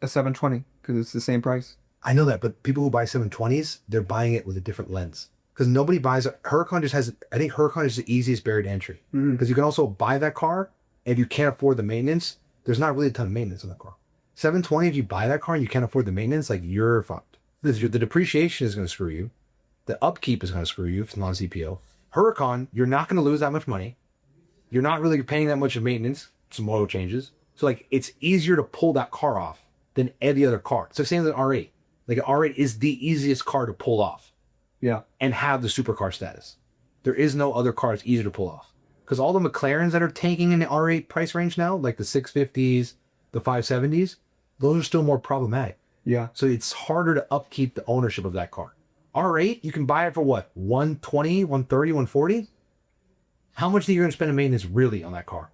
Speaker 2: a 720? Because it's the same price.
Speaker 1: I know that, but people who buy 720s, they're buying it with a different lens. Because nobody buys it. Huracan just has, I think Huracan is the easiest barrier to entry. Because you can also buy that car, and if you can't afford the maintenance, there's not really a ton of maintenance on that car. 720, if you buy that car and you can't afford the maintenance, like you're fucked. The depreciation is going to screw you. The upkeep is going to screw you if it's non-CPO. Huracan, you're not going to lose that much money. You're not really paying that much of maintenance, some oil changes. So like it's easier to pull that car off than any other car. It's the same as an R8. Like an R8 is the easiest car to pull off.
Speaker 2: Yeah. And
Speaker 1: have the supercar status. There is no other car that's easier to pull off. Because all the McLarens that are tanking in the R8 price range now, like the 650s, the 570s, those are still more problematic.
Speaker 2: Yeah.
Speaker 1: So it's harder to upkeep the ownership of that car. R8, you can buy it for what? 120, 130, 140? How much are you going to spend in maintenance really on that car?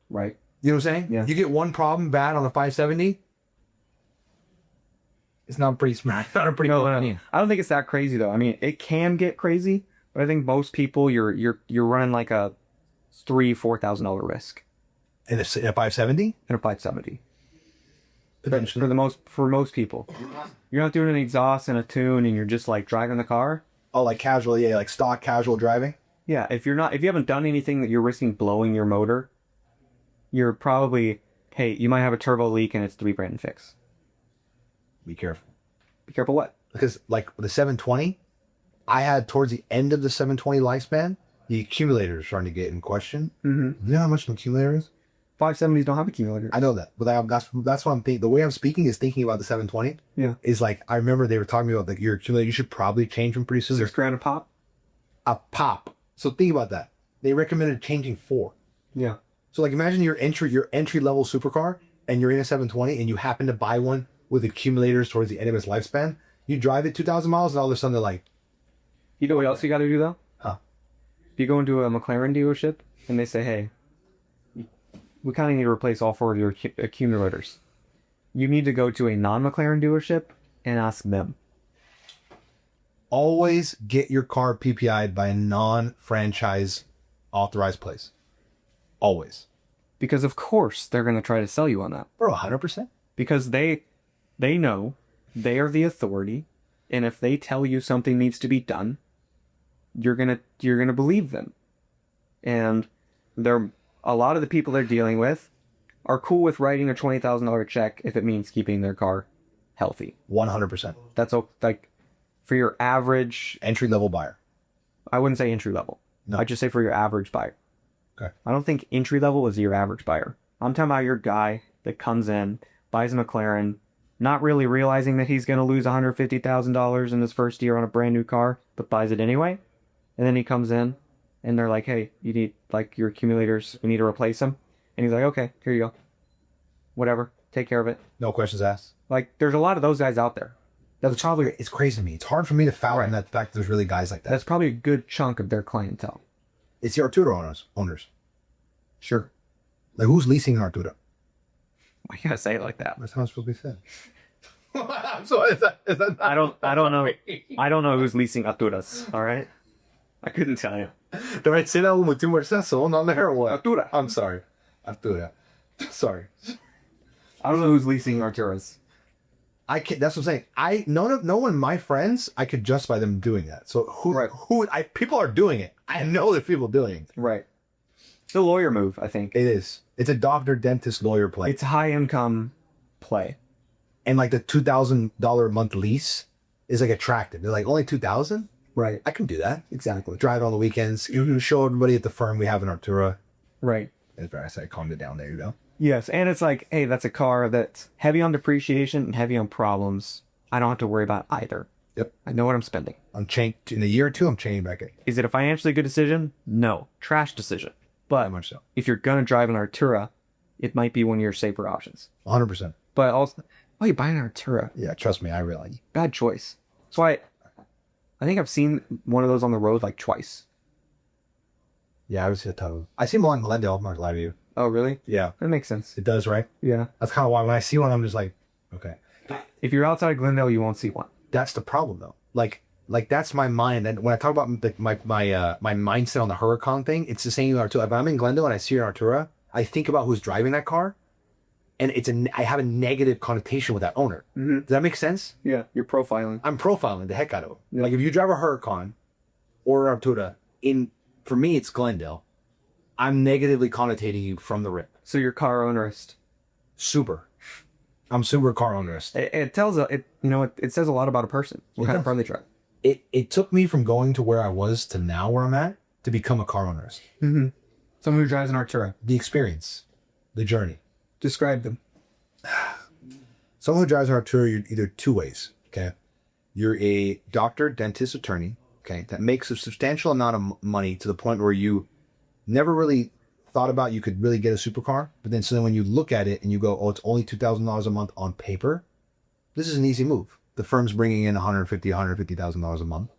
Speaker 2: Right.
Speaker 1: You know what I'm saying?
Speaker 2: Yeah.
Speaker 1: You get one problem bad on a 570, it's not pretty smart. It's not a pretty
Speaker 2: no. I don't think it's that crazy though. I mean, it can get crazy, but I think most people you're running like a $3,000-$4,000 risk.
Speaker 1: In a 570?
Speaker 2: In a 570.
Speaker 1: Potentially.
Speaker 2: For most people. You're not doing an exhaust and a tune and you're just like driving the car.
Speaker 1: Oh, like casual, yeah, like stock casual driving?
Speaker 2: Yeah, if you haven't done anything that you're risking blowing your motor, you're probably, hey, you might have a turbo leak and it's 3 grand fix.
Speaker 1: Be careful.
Speaker 2: Be careful what?
Speaker 1: Because like the 720, I had towards the end of the 720 lifespan, the accumulator is starting to get in question.
Speaker 2: Mm-hmm.
Speaker 1: You know how much an accumulator is?
Speaker 2: 570s don't have accumulators.
Speaker 1: I know that, but that's what I'm thinking. The way I'm speaking is thinking about the 720.
Speaker 2: Yeah.
Speaker 1: Is like, I remember they were talking about like your accumulator, you should probably change them pretty soon.
Speaker 2: 6 grand a pop?
Speaker 1: A pop. So think about that. They recommended changing 4.
Speaker 2: Yeah.
Speaker 1: So like imagine your entry level supercar and you're in a 720 and you happen to buy one with accumulators towards the end of its lifespan. You drive it 2,000 miles and all of a sudden they're like,
Speaker 2: you know what else you got to do though?
Speaker 1: huh?
Speaker 2: If you go into a McLaren dealership and they say, hey, we kind of need to replace all 4 of your accumulators, you need to go to a non-McLaren dealership and ask them.
Speaker 1: Always get your car PPI'd by a non-franchise authorized place. Always.
Speaker 2: Because of course they're going to try to sell you on that.
Speaker 1: Bro, 100%.
Speaker 2: Because they know they are the authority, and if they tell you something needs to be done, you're gonna believe them. And a lot of the people they're dealing with are cool with writing a $20,000 check if it means keeping their car healthy.
Speaker 1: 100%.
Speaker 2: That's like for your average
Speaker 1: Entry level buyer.
Speaker 2: I wouldn't say entry level.
Speaker 1: No.
Speaker 2: I'd just say for your average buyer.
Speaker 1: Okay.
Speaker 2: I don't think entry level is your average buyer. I'm talking about your guy that comes in, buys a McLaren, not really realizing that he's going to lose $150,000 in his first year on a brand new car, but buys it anyway. And then he comes in and they're like, hey, you need like your accumulators, we need to replace them. And he's like, okay, here you go. Whatever, take care of it.
Speaker 1: No questions asked.
Speaker 2: Like, there's a lot of those guys out there.
Speaker 1: That's probably, it's crazy to me. It's hard for me to fathom that fact that there's really guys like that.
Speaker 2: That's probably a good chunk of their clientele.
Speaker 1: It's the Arturo owners.
Speaker 2: Sure.
Speaker 1: Like, who's leasing an Arturo?
Speaker 2: Why you gotta say it like that?
Speaker 1: That's how it's supposed to be said. So is that
Speaker 2: I don't know. I don't know who's leasing Arturas. All right, I couldn't tell you.
Speaker 1: Do I say that with too much sazon on there or what?
Speaker 2: Artura.
Speaker 1: I'm sorry. Artura. Sorry.
Speaker 2: I don't know who's leasing Arturas.
Speaker 1: I can't, that's what I'm saying. No one of my friends, I could justify them doing that. So people are doing it. I know there's people doing it.
Speaker 2: Right. It's a lawyer move, I think.
Speaker 1: It is. It's a doctor, dentist, lawyer play.
Speaker 2: It's a high income play.
Speaker 1: And like the $2,000 a month lease is like attractive. They're like, only $2,000?
Speaker 2: Right.
Speaker 1: I can do that.
Speaker 2: Exactly.
Speaker 1: Drive on the weekends. You show everybody at the firm we have an Artura.
Speaker 2: Right.
Speaker 1: That's right. I said, calmed it down. There you go.
Speaker 2: Yes, and it's like, hey, that's a car that's heavy on depreciation and heavy on problems. I don't have to worry about either.
Speaker 1: Yep.
Speaker 2: I know what I'm spending.
Speaker 1: I'm changed in a year or two. I'm changing back in.
Speaker 2: Is it a financially good decision? No. Trash decision. But
Speaker 1: Very much so.
Speaker 2: if you're gonna drive an Artura, it might be one of your safer options.
Speaker 1: 100%.
Speaker 2: But also, oh, you're buying an Artura.
Speaker 1: Yeah, trust me. I realize.
Speaker 2: Bad choice. That's why I think I've seen one of those on the road like twice.
Speaker 1: Yeah, I would say a total. I see them on Glendale. I'm not gonna lie to you.
Speaker 2: Oh, really?
Speaker 1: Yeah.
Speaker 2: That makes sense.
Speaker 1: It does, right?
Speaker 2: Yeah.
Speaker 1: That's kind of why when I see one, I'm just like, okay.
Speaker 2: If you're outside of Glendale, you won't see one.
Speaker 1: That's the problem, though. Like that's my mind. And when I talk about my mindset on the Huracan thing, it's the same with Artura. If I'm in Glendale and I see an Artura, I think about who's driving that car, and I have a negative connotation with that owner.
Speaker 2: Mm-hmm.
Speaker 1: Does that make sense?
Speaker 2: Yeah, you're profiling.
Speaker 1: I'm profiling the heck out of him.
Speaker 2: Yeah.
Speaker 1: Like if you drive a Huracan or an Artura, for me it's Glendale. I'm negatively connotating you from the rip.
Speaker 2: So you're car ownerist.
Speaker 1: Super. I'm super car ownerist.
Speaker 2: It says a lot about a person. What kind of car they drive.
Speaker 1: It took me from going to where I was to now where I'm at to become a car ownerist.
Speaker 2: Mm-hmm. Someone who drives an Artura.
Speaker 1: The experience, the journey.
Speaker 2: Describe them.
Speaker 1: Someone who drives an Artura, you're either two ways. Okay, you're a doctor, dentist, attorney. Okay, that makes a substantial amount of money to the point where you never really thought about you could really get a supercar. But then when you look at it and you go, oh, it's only $2,000 a month on paper. This is an easy move. The firm's bringing in $150,000 a month,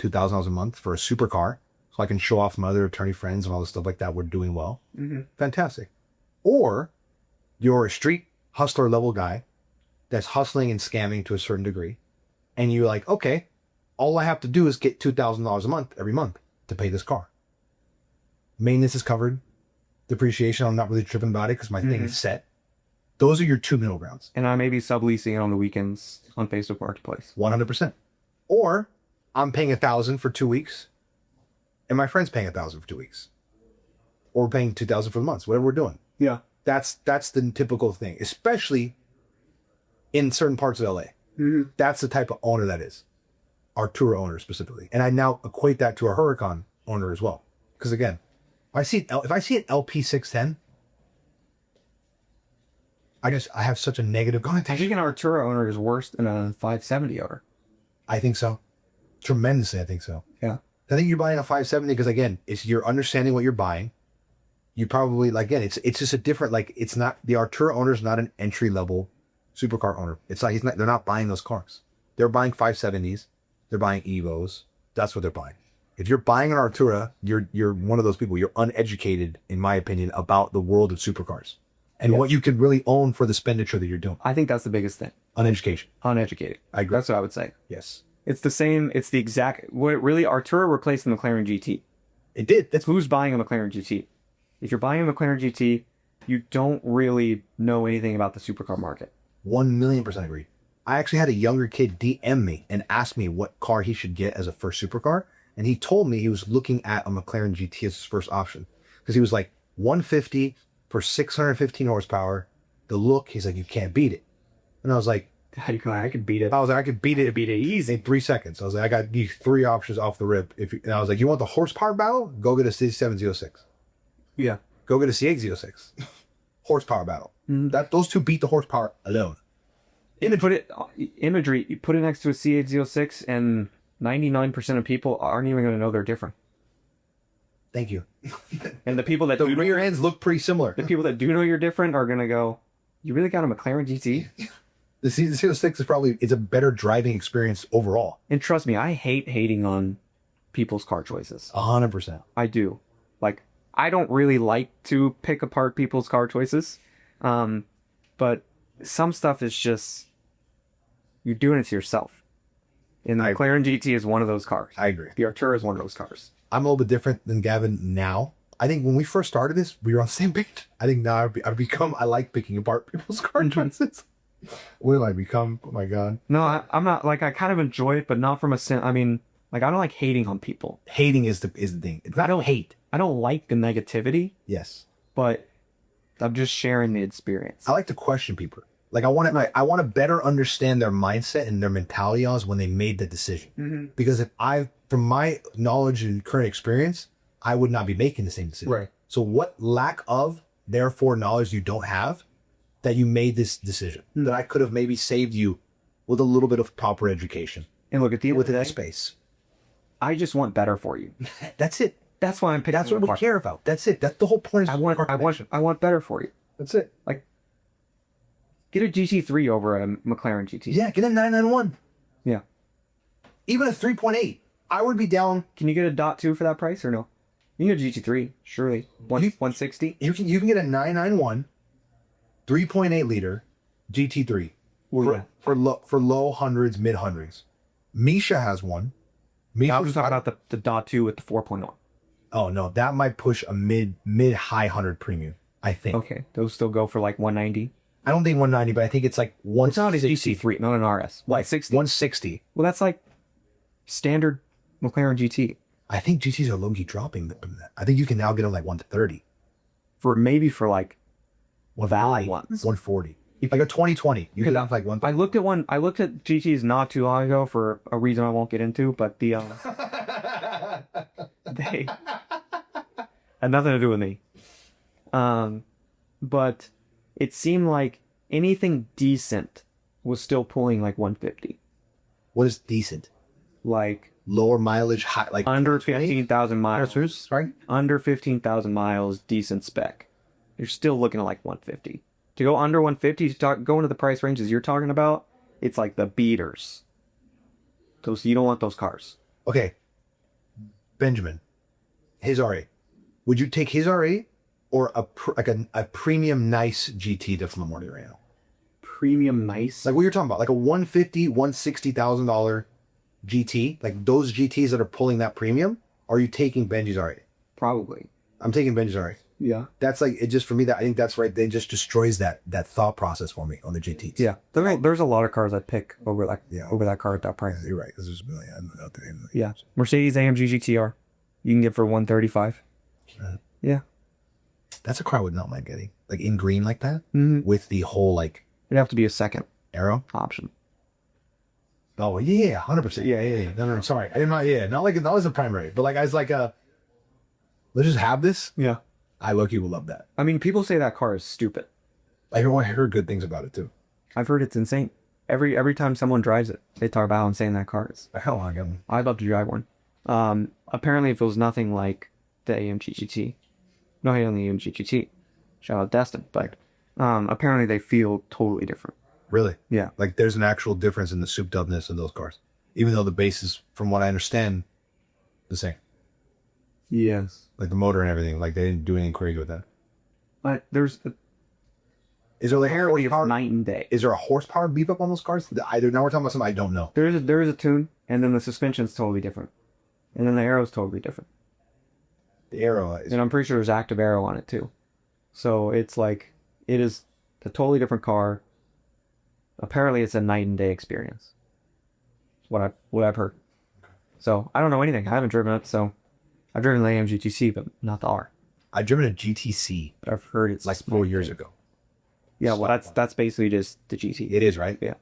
Speaker 1: $2,000 a month for a supercar. So I can show off my other attorney friends and all this stuff like that. We're doing well.
Speaker 2: Mm-hmm.
Speaker 1: Fantastic. Or you're a street hustler level guy that's hustling and scamming to a certain degree. And you're like, okay, all I have to do is get $2,000 a month every month to pay this car. Maintenance is covered. Depreciation, I'm not really tripping about it because my thing is set. Those are your two middle grounds.
Speaker 2: And I may be subleasing it on the weekends on Facebook Marketplace.
Speaker 1: 100%. Or I'm paying $1,000 for 2 weeks and my friend's paying $1,000 for 2 weeks, or we're paying $2,000 for the months, whatever we're doing.
Speaker 2: Yeah.
Speaker 1: That's the typical thing, especially in certain parts of LA.
Speaker 2: Mm-hmm.
Speaker 1: That's the type of owner that is, Artura owner specifically, and I now equate that to a Huracan owner as well. Because again, if I see an LP 610, I have such a negative
Speaker 2: I
Speaker 1: connotation.
Speaker 2: think an Artura owner is worse than a 570 owner.
Speaker 1: I think so, tremendously. I think so.
Speaker 2: Yeah.
Speaker 1: I think you're buying a 570 because again, you're understanding what you're buying. You probably it's just a different, it's not, the Artura owner is not an entry level supercar owner. It's like they're not buying those cars. They're buying 570s. They're buying Evos. That's what they're buying. If you're buying an Artura, you're one of those people. You're uneducated, in my opinion, about the world of supercars and what you could really own for the expenditure that you're doing.
Speaker 2: I think that's the biggest thing.
Speaker 1: Uneducation.
Speaker 2: Uneducated.
Speaker 1: I agree.
Speaker 2: That's what I would say.
Speaker 1: Yes.
Speaker 2: It's the same. It's the exact. What really Artura replaced the McLaren GT.
Speaker 1: It did. That's
Speaker 2: Who's buying a McLaren GT? If you're buying a McLaren GT, you don't really know anything about the supercar market.
Speaker 1: 1,000,000% agree. I actually had a younger kid DM me and ask me what car he should get as a first supercar. And he told me he was looking at a McLaren GT as his first option. Because he was like, 150 for 615 horsepower. The look, he's like, you can't beat it. And I was like,
Speaker 2: I could beat it.
Speaker 1: I could beat it easy in 3 seconds. I was like, I got these 3 options off the rip. And I was like, you want the horsepower battle? Go get a C706.
Speaker 2: Yeah.
Speaker 1: Go get a C806. Horsepower battle. Those two beat the horsepower alone.
Speaker 2: You put it next to a C806 and 99% of people aren't even going to know they're different.
Speaker 1: Thank you.
Speaker 2: And the people that
Speaker 1: The rear ends look pretty similar.
Speaker 2: the people that do know you're different are going to go, you really got a McLaren GT?
Speaker 1: The C6 it's a better driving experience overall.
Speaker 2: And trust me, I hate hating on people's car choices.
Speaker 1: 100%.
Speaker 2: I do. I don't really like to pick apart people's car choices. But some stuff is just, you're doing it to yourself. And the McLaren GT is one of those cars.
Speaker 1: I agree.
Speaker 2: The Artura is one of those cars.
Speaker 1: I'm a little bit different than Gavin now. I think when we first started this, we were on the same page. I think now I like picking apart people's car choices. What did I become? Oh my God.
Speaker 2: No, I'm not, I kind of enjoy it, but not from I don't like hating on people.
Speaker 1: Hating is the thing. It's not hate.
Speaker 2: I don't like the negativity,
Speaker 1: Yes.
Speaker 2: but I'm just sharing the experience.
Speaker 1: I like to question people. I want to better understand their mindset and their mentality when they made the decision.
Speaker 2: Mm-hmm.
Speaker 1: Because from my knowledge and current experience, I would not be making the same decision.
Speaker 2: Right.
Speaker 1: So what lack of, therefore, knowledge you don't have that you made this decision that I could have maybe saved you with a little bit of proper education
Speaker 2: And look, at the end of the
Speaker 1: within that
Speaker 2: day,
Speaker 1: space.
Speaker 2: I just want better for you.
Speaker 1: That's it.
Speaker 2: That's why I'm picking.
Speaker 1: That's what we care about. That's it. That's the whole point.
Speaker 2: I want better for you.
Speaker 1: That's it.
Speaker 2: Get a GT3 over a McLaren GT.
Speaker 1: Yeah, get a 991.
Speaker 2: Yeah.
Speaker 1: Even a 3.8. I would be down.
Speaker 2: Can you get a .2 for that price or no? You can get a GT3, surely. 160.
Speaker 1: You can get a 991, 3.8 liter GT3 for low hundreds, mid hundreds. Misha has one.
Speaker 2: I was talking about the .2 with the 4.0.
Speaker 1: Oh no, that might push a mid high 100 premium. I think.
Speaker 2: Okay, those still go for 190.
Speaker 1: I don't think 190, but I think it's like 160.
Speaker 2: It's not a GT3, not an RS. 160.
Speaker 1: 160.
Speaker 2: Well, that's standard McLaren GT.
Speaker 1: I think GTs are low-key dropping from that. I think you can now get them 130.
Speaker 2: For valley ones.
Speaker 1: 140. Like a 2020. You can have 130.
Speaker 2: I looked at GTs not too long ago for a reason I won't get into, but they had nothing to do with me. But it seemed like anything decent was still pulling 150.
Speaker 1: What is decent? Lower mileage, high,
Speaker 2: under 15,000 miles.
Speaker 1: Sorry?
Speaker 2: Under 15,000 miles, decent spec. You're still looking at 150. To go under 150, go into the price ranges you're talking about, it's the beaters. You don't want those cars.
Speaker 1: Okay. Benjamin, his R8. Would you take his R8 or a premium nice GT that's from the right now?
Speaker 2: Premium nice?
Speaker 1: What you're talking about, a $150,000, $160,000 GT, those GTs that are pulling that premium, are you taking Benji's R8?
Speaker 2: Probably.
Speaker 1: I'm taking Benji's R8.
Speaker 2: Yeah.
Speaker 1: That's it just for me, that I think that's right. They just destroys that thought process for me on the GTs.
Speaker 2: Yeah. There's a lot of cars I'd pick over over that car at that price.
Speaker 1: You're right. Because there's a million out there.
Speaker 2: Yeah. Mercedes AMG GTR. You can get for 135. Yeah.
Speaker 1: That's a car I would not mind getting. Like in green like that with the whole like
Speaker 2: It'd have to be a second
Speaker 1: arrow
Speaker 2: option.
Speaker 1: Oh yeah, 100%. Yeah. No, sorry. I did not. Yeah, not as a primary, but like as like a. Let's just have this.
Speaker 2: Yeah.
Speaker 1: I low-key will love that.
Speaker 2: I mean, people say that car is stupid.
Speaker 1: I heard good things about it too.
Speaker 2: I've heard it's insane. Every time someone drives it, they talk about how insane that car is.
Speaker 1: The hell I got one.
Speaker 2: I'd love to drive one. Apparently it feels nothing like the AMG GT. No hate on the AMG GT. Shout out Destin. But apparently they feel totally different.
Speaker 1: Really?
Speaker 2: Yeah.
Speaker 1: Like there's an actual difference in the souped upness of those cars, even though the base is, from what I understand, the same.
Speaker 2: Yes.
Speaker 1: Like the motor and everything. Like they didn't do anything crazy with that.
Speaker 2: But there's
Speaker 1: Is there like horsepower?
Speaker 2: night and day.
Speaker 1: Is there a horsepower beef up on those cars? Either now we're talking about something I don't know.
Speaker 2: There is a tune, and then the suspension's totally different, and then the aero's totally different.
Speaker 1: The aero is.
Speaker 2: And I'm pretty sure there's active aero on it too. So it's like it is a totally different car. Apparently, it's a night and day experience. What I've heard. So I don't know anything. I haven't driven it. So I've driven the AMG GTC, but not the R.
Speaker 1: I've driven a GTC.
Speaker 2: But I've heard it's
Speaker 1: like 4 years ago.
Speaker 2: Yeah, well, that's basically just the GT.
Speaker 1: It is, right?
Speaker 2: Yeah,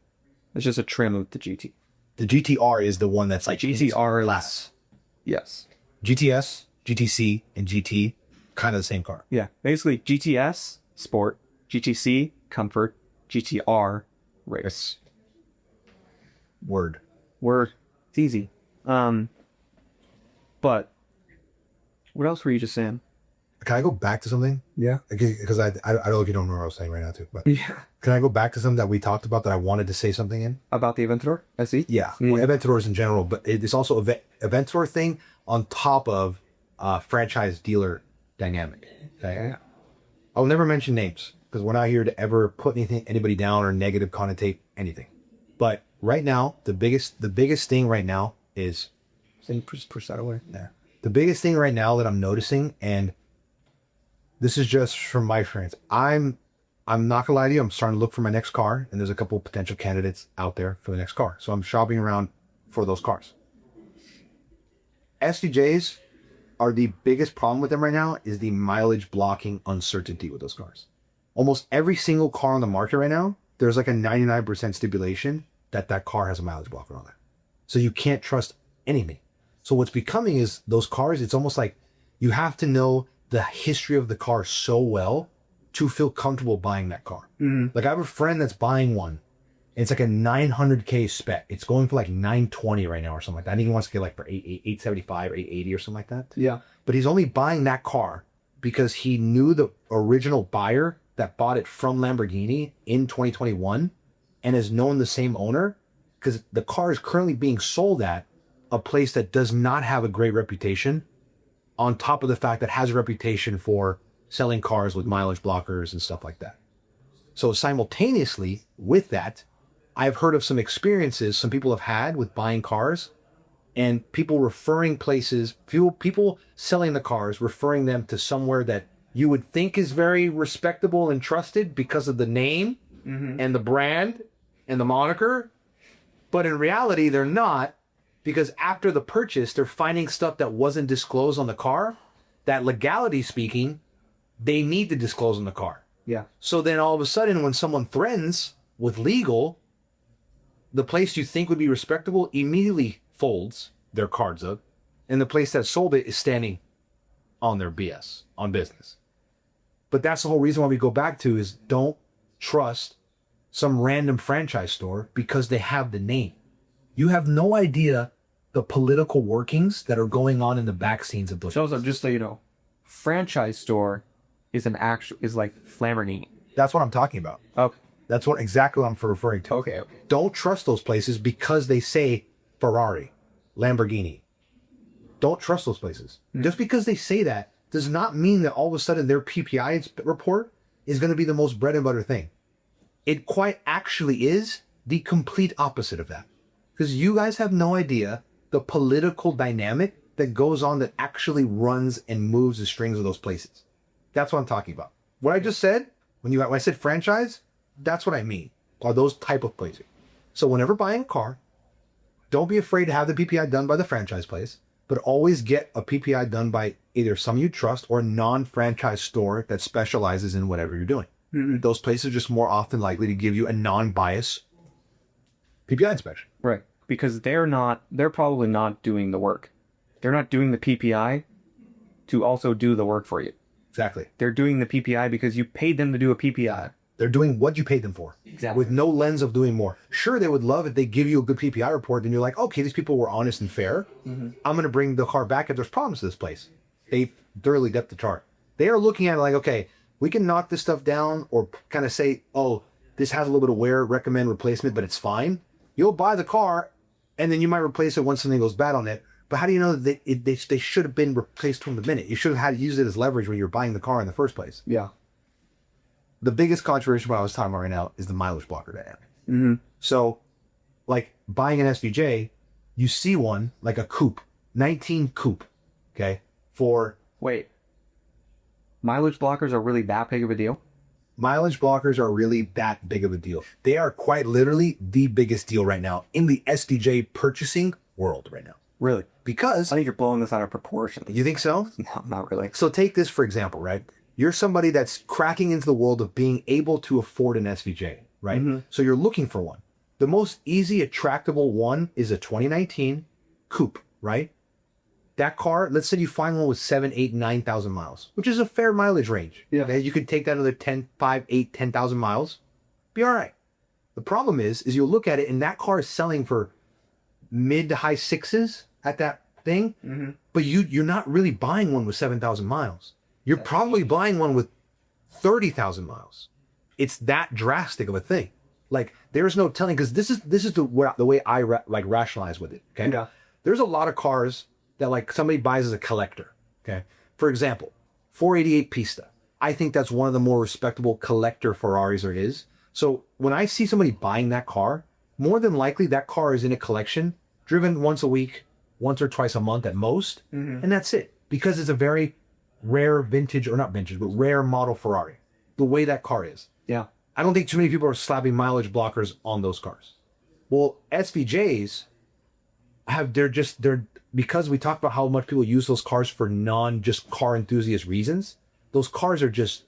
Speaker 2: it's just a trim of the GT.
Speaker 1: The GTR is the one that's like
Speaker 2: GTR less. Yes.
Speaker 1: GTS, GTC, and GT, kind of the same car.
Speaker 2: Yeah, basically GTS Sport, GTC Comfort, GTR Race.
Speaker 1: Word.
Speaker 2: It's easy. But what else were you just saying?
Speaker 1: Can I go back to something?
Speaker 2: Yeah.
Speaker 1: Because I don't know if you don't know what I was saying right now too. But
Speaker 2: Yeah.
Speaker 1: can I go back to something that we talked about that I wanted to say something in?
Speaker 2: About the Aventador SE?
Speaker 1: Yeah. Well, Aventadors in general, but it's also a Aventador thing on top of franchise dealer dynamic. Okay?
Speaker 2: Yeah.
Speaker 1: I'll never mention names because we're not here to ever put anybody down or negative connotate anything. But right now, the biggest thing right now is
Speaker 2: Push that away.
Speaker 1: Yeah. The biggest thing right now that I'm noticing, and this is just from my experience, I'm not gonna lie to you, I'm starting to look for my next car, and there's a couple potential candidates out there for the next car. So I'm shopping around for those cars. SDJs are the biggest problem with them right now is the mileage blocking uncertainty with those cars. Almost every single car on the market right now, there's like a 99% stipulation that car has a mileage blocker on it. So you can't trust anything. So what's becoming is those cars, it's almost like you have to know the history of the car so well to feel comfortable buying that car. Like I have a friend that's buying one. And it's like a 900K spec. It's going for like 920 right now or something like that. I think he wants to get like for 875 or 880 or something like that.
Speaker 2: Yeah.
Speaker 1: But he's only buying that car because he knew the original buyer that bought it from Lamborghini in 2021 and has known the same owner because the car is currently being sold at a place that does not have a great reputation, on top of the fact that it has a reputation for selling cars with mileage blockers and stuff like that. So simultaneously with that, I've heard of some experiences some people have had with buying cars and people referring places, people selling the cars, referring them to somewhere that you would think is very respectable and trusted because of the name and the brand and the moniker. But in reality, they're not, because after the purchase, they're finding stuff that wasn't disclosed on the car that, legality speaking, they need to disclose on the car.
Speaker 2: Yeah.
Speaker 1: So then all of a sudden, when someone threatens with legal, the place you think would be respectable immediately folds their cards up, and the place that sold it is standing on their BS, on business. But that's the whole reason why we go back to is don't trust some random franchise store because they have the name. You have no idea the political workings that are going on in the back scenes of those.
Speaker 2: So just so you know, franchise store is like Lamborghini.
Speaker 1: That's what I'm talking about.
Speaker 2: Okay.
Speaker 1: That's exactly what I'm referring to.
Speaker 2: Okay.
Speaker 1: Don't trust those places because they say Ferrari, Lamborghini. Don't trust those places. Just because they say that does not mean that all of a sudden their PPI report is going to be the most bread and butter thing. It quite actually is the complete opposite of that. Because you guys have no idea the political dynamic that goes on that actually runs and moves the strings of those places. That's what I'm talking about. What I just said, when I said franchise, that's what I mean, are those type of places. So whenever buying a car, don't be afraid to have the PPI done by the franchise place. but always get a PPI done by either someone you trust or a non-franchise store that specializes in whatever you're doing. Those places are just more often likely to give you a non-bias PPI inspection.
Speaker 2: Right. Because they're probably not doing the work. They're not doing the PPI to also do the work for you.
Speaker 1: Exactly.
Speaker 2: They're doing the PPI because you paid them to do a PPI.
Speaker 1: They're doing what you paid them for.
Speaker 2: Exactly.
Speaker 1: With no lens of doing more. Sure, they would love if they give you a good PPI report, then you're like, okay, these people were honest and fair. I'm going to bring the car back if there's problems to this place. They thoroughly depth the chart. They are looking at it like, okay, we can knock this stuff down or kind of say, oh, this has a little bit of wear, recommend replacement, but it's fine. You'll buy the car and then you might replace it once something goes bad on it. But how do you know that they should have been replaced from the minute? You should have had used it as leverage when you were buying the car in the first place.
Speaker 2: Yeah.
Speaker 1: The biggest controversy what I was talking about right now is the mileage blocker dynamic. So, like buying an SVJ, you see one like a coupe, 19 coupe, okay, for...
Speaker 2: Wait. Mileage blockers are really that big of a deal?
Speaker 1: Mileage blockers are really that big of a deal. They are quite literally the biggest deal right now in the SVJ purchasing world right now.
Speaker 2: Really?
Speaker 1: Because...
Speaker 2: I think you're blowing this out of proportion.
Speaker 1: You think so?
Speaker 2: No, not really.
Speaker 1: So take this for example, right? You're somebody that's cracking into the world of being able to afford an SVJ, right? So you're looking for one. The most easy, attractable one is a 2019 coupe, right? That car, let's say you find one with 7, 8, 9,000 miles, which is a fair mileage range.
Speaker 2: Yeah.
Speaker 1: Okay? You could take that another 10, 5, 8, 10,000 miles. Be all right. The problem is you'll look at it and that car is selling for mid to high sixes at that thing, but you're not really buying one with 7,000 miles. You're probably buying one with 30,000 miles. It's that drastic of a thing. Like there's no telling, because this is the way I rationalize with it. Okay.
Speaker 2: Yeah.
Speaker 1: There's a lot of cars that like somebody buys as a collector. Okay. For example, 488 Pista. I think that's one of the more respectable collector Ferraris there is. So when I see somebody buying that car, more than likely that car is in a collection, driven once a week, once or twice a month at most, and that's it. Because it's a very rare vintage, or not vintage, but rare model Ferrari. The way that car is.
Speaker 2: Yeah.
Speaker 1: I don't think too many people are slapping mileage blockers on those cars. Well, SVJs they're because we talk about how much people use those cars for non just car enthusiast reasons. Those cars are just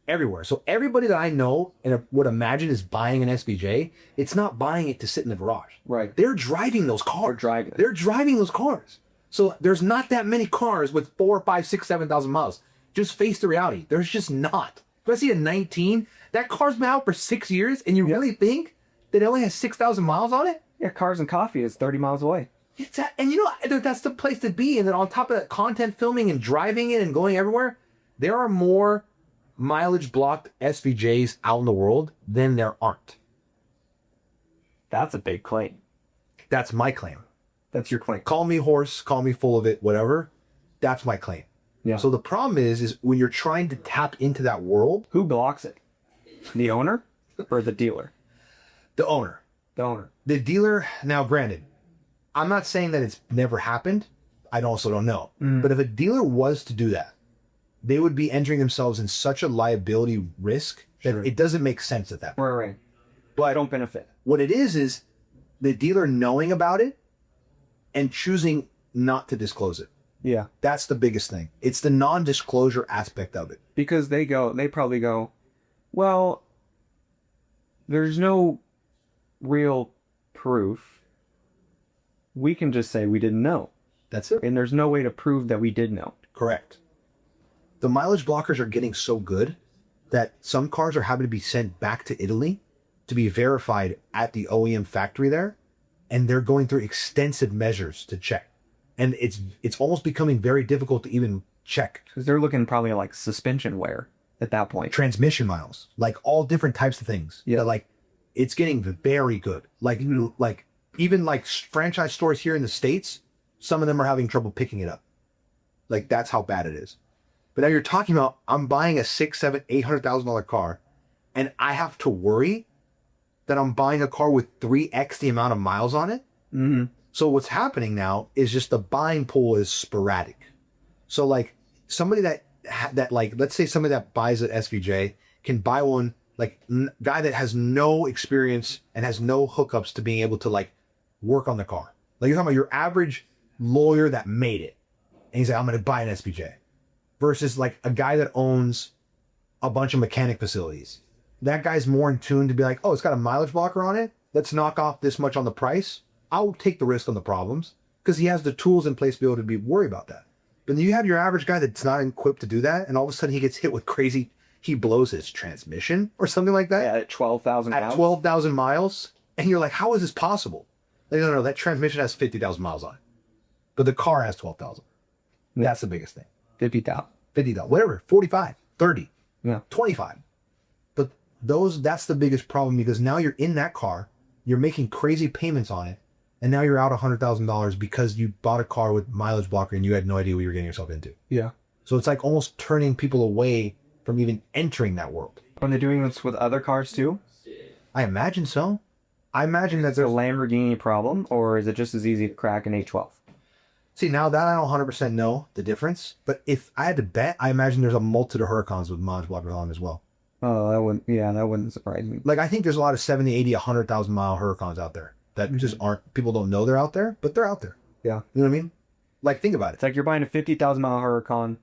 Speaker 1: everywhere. So everybody that I know and would imagine is buying an SVJ, it's not buying it to sit in the garage.
Speaker 2: Right.
Speaker 1: They're driving those cars.
Speaker 2: They're
Speaker 1: driving those cars. So there's not that many cars with 4, 5, 6, 7,000 miles. Just face the reality. There's just not. If I see a 19, that car's been out for 6 years, and you really think that it only has 6,000 miles on it?
Speaker 2: Yeah, Cars and Coffee is 30 miles away.
Speaker 1: And you know, that's the place to be. And then on top of that, content filming and driving it and going everywhere, there are more mileage blocked SVJs out in the world than there aren't.
Speaker 2: That's a big claim.
Speaker 1: That's my claim.
Speaker 2: That's your claim.
Speaker 1: Call me horse, call me full of it, whatever. That's my claim.
Speaker 2: Yeah.
Speaker 1: So the problem is when you're trying to tap into that world,
Speaker 2: Who blocks it? The owner or the dealer?
Speaker 1: the owner.
Speaker 2: The owner.
Speaker 1: The dealer, now granted, I'm not saying that it's never happened. I also don't know. But if a dealer was to do that, they would be entering themselves in such a liability risk that it doesn't make sense at that point.
Speaker 2: Right. But I don't benefit.
Speaker 1: What it is the dealer knowing about it and choosing not to disclose it.
Speaker 2: Yeah.
Speaker 1: That's the biggest thing. It's the non-disclosure aspect of it.
Speaker 2: Because they probably go, well, there's no real proof. We can just say we didn't know.
Speaker 1: That's it.
Speaker 2: And there's no way to prove that we did know.
Speaker 1: Correct. The mileage blockers are getting so good that some cars are having to be sent back to Italy to be verified at the OEM factory there. And they're going through extensive measures to check. And it's almost becoming very difficult to even check.
Speaker 2: Because they're looking probably at like suspension wear at that point.
Speaker 1: Transmission miles, like all different types of things.
Speaker 2: Yeah.
Speaker 1: That, like, it's getting very good. Like even like franchise stores here in the States, some of them are having trouble picking it up. Like that's how bad it is. But now you're talking about, I'm buying a $600,000, $700,000, $800,000 car, and I have to worry that I'm buying a car with 3x the amount of miles on it.
Speaker 2: Mm-hmm.
Speaker 1: So what's happening now is just the buying pool is sporadic. So like somebody that like, let's say somebody that buys an SVJ can buy one, like guy that has no experience and has no hookups to being able to like work on the car. Like you're talking about your average lawyer that made it. And he's like, I'm going to buy an SPJ. Versus like a guy that owns a bunch of mechanic facilities. That guy's more in tune to be like, oh, it's got a mileage blocker on it. Let's knock off this much on the price. I'll take the risk on the problems because he has the tools in place to be able to be worried about that. But then you have your average guy that's not equipped to do that, and all of a sudden he gets hit with crazy. He blows his transmission or something like that.
Speaker 2: Yeah, at 12,000 miles.
Speaker 1: At 12,000 miles, and you're like, how is this possible? Like, no, that transmission has 50,000 miles on it, but the car has 12,000.
Speaker 2: Yeah.
Speaker 1: That's the biggest thing.
Speaker 2: 50,000.
Speaker 1: 50,000, whatever, 45, 30,
Speaker 2: Yeah.
Speaker 1: 25. But that's the biggest problem because now you're in that car, you're making crazy payments on it, and now you're out $100,000 because you bought a car with mileage blocker and you had no idea what you were getting yourself into.
Speaker 2: Yeah.
Speaker 1: So it's like almost turning people away from even entering that world.
Speaker 2: Are they doing this with other cars too?
Speaker 1: I imagine so. I imagine that
Speaker 2: Is it a
Speaker 1: there's...
Speaker 2: Lamborghini problem, or is it just as easy to crack an 812?
Speaker 1: See, now that I don't 100% know the difference, but if I had to bet, I imagine there's a multitude of Huracans with mileage blockers on them as well.
Speaker 2: Oh, that wouldn't surprise me.
Speaker 1: Like, I think there's a lot of 70, 80, 100,000 mile Huracans out there that just aren't... People don't know they're out there, but they're out there.
Speaker 2: Yeah.
Speaker 1: You know what I mean? Like, think about it.
Speaker 2: It's like you're buying a 50,000 mile Huracan.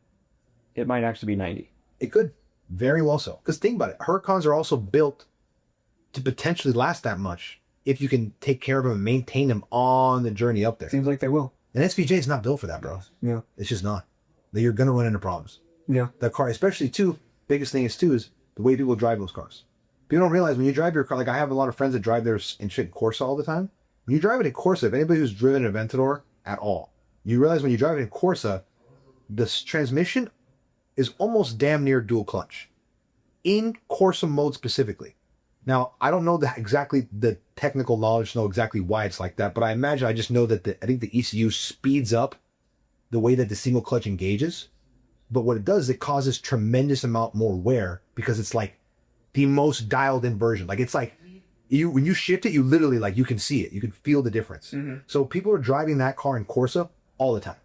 Speaker 2: It might actually be 90.
Speaker 1: It could. Very well so. Because think about it. Huracans are also built to potentially last that much if you can take care of them and maintain them on the journey up there.
Speaker 2: Seems like they will.
Speaker 1: An SVJ is not built for that, bro.
Speaker 2: Yeah.
Speaker 1: It's just not. You're going to run into problems.
Speaker 2: Yeah.
Speaker 1: That car, especially too, biggest thing is too, is the way people drive those cars. People don't realize when you drive your car, like I have a lot of friends that drive theirs in shit Corsa all the time. When you drive it in Corsa, if anybody who's driven an Aventador at all, you realize when you drive it in Corsa, the transmission is almost damn near dual clutch. In Corsa mode specifically. Now, I don't know exactly the technical knowledge to know exactly why it's like that, but I imagine I just know that I think the ECU speeds up the way that the single clutch engages. But what it does is it causes tremendous amount more wear because it's like the most dialed in version. Like it's like when you shift it, you literally like you can see it. You can feel the difference. Mm-hmm. So people are driving that car in Corsa all the time.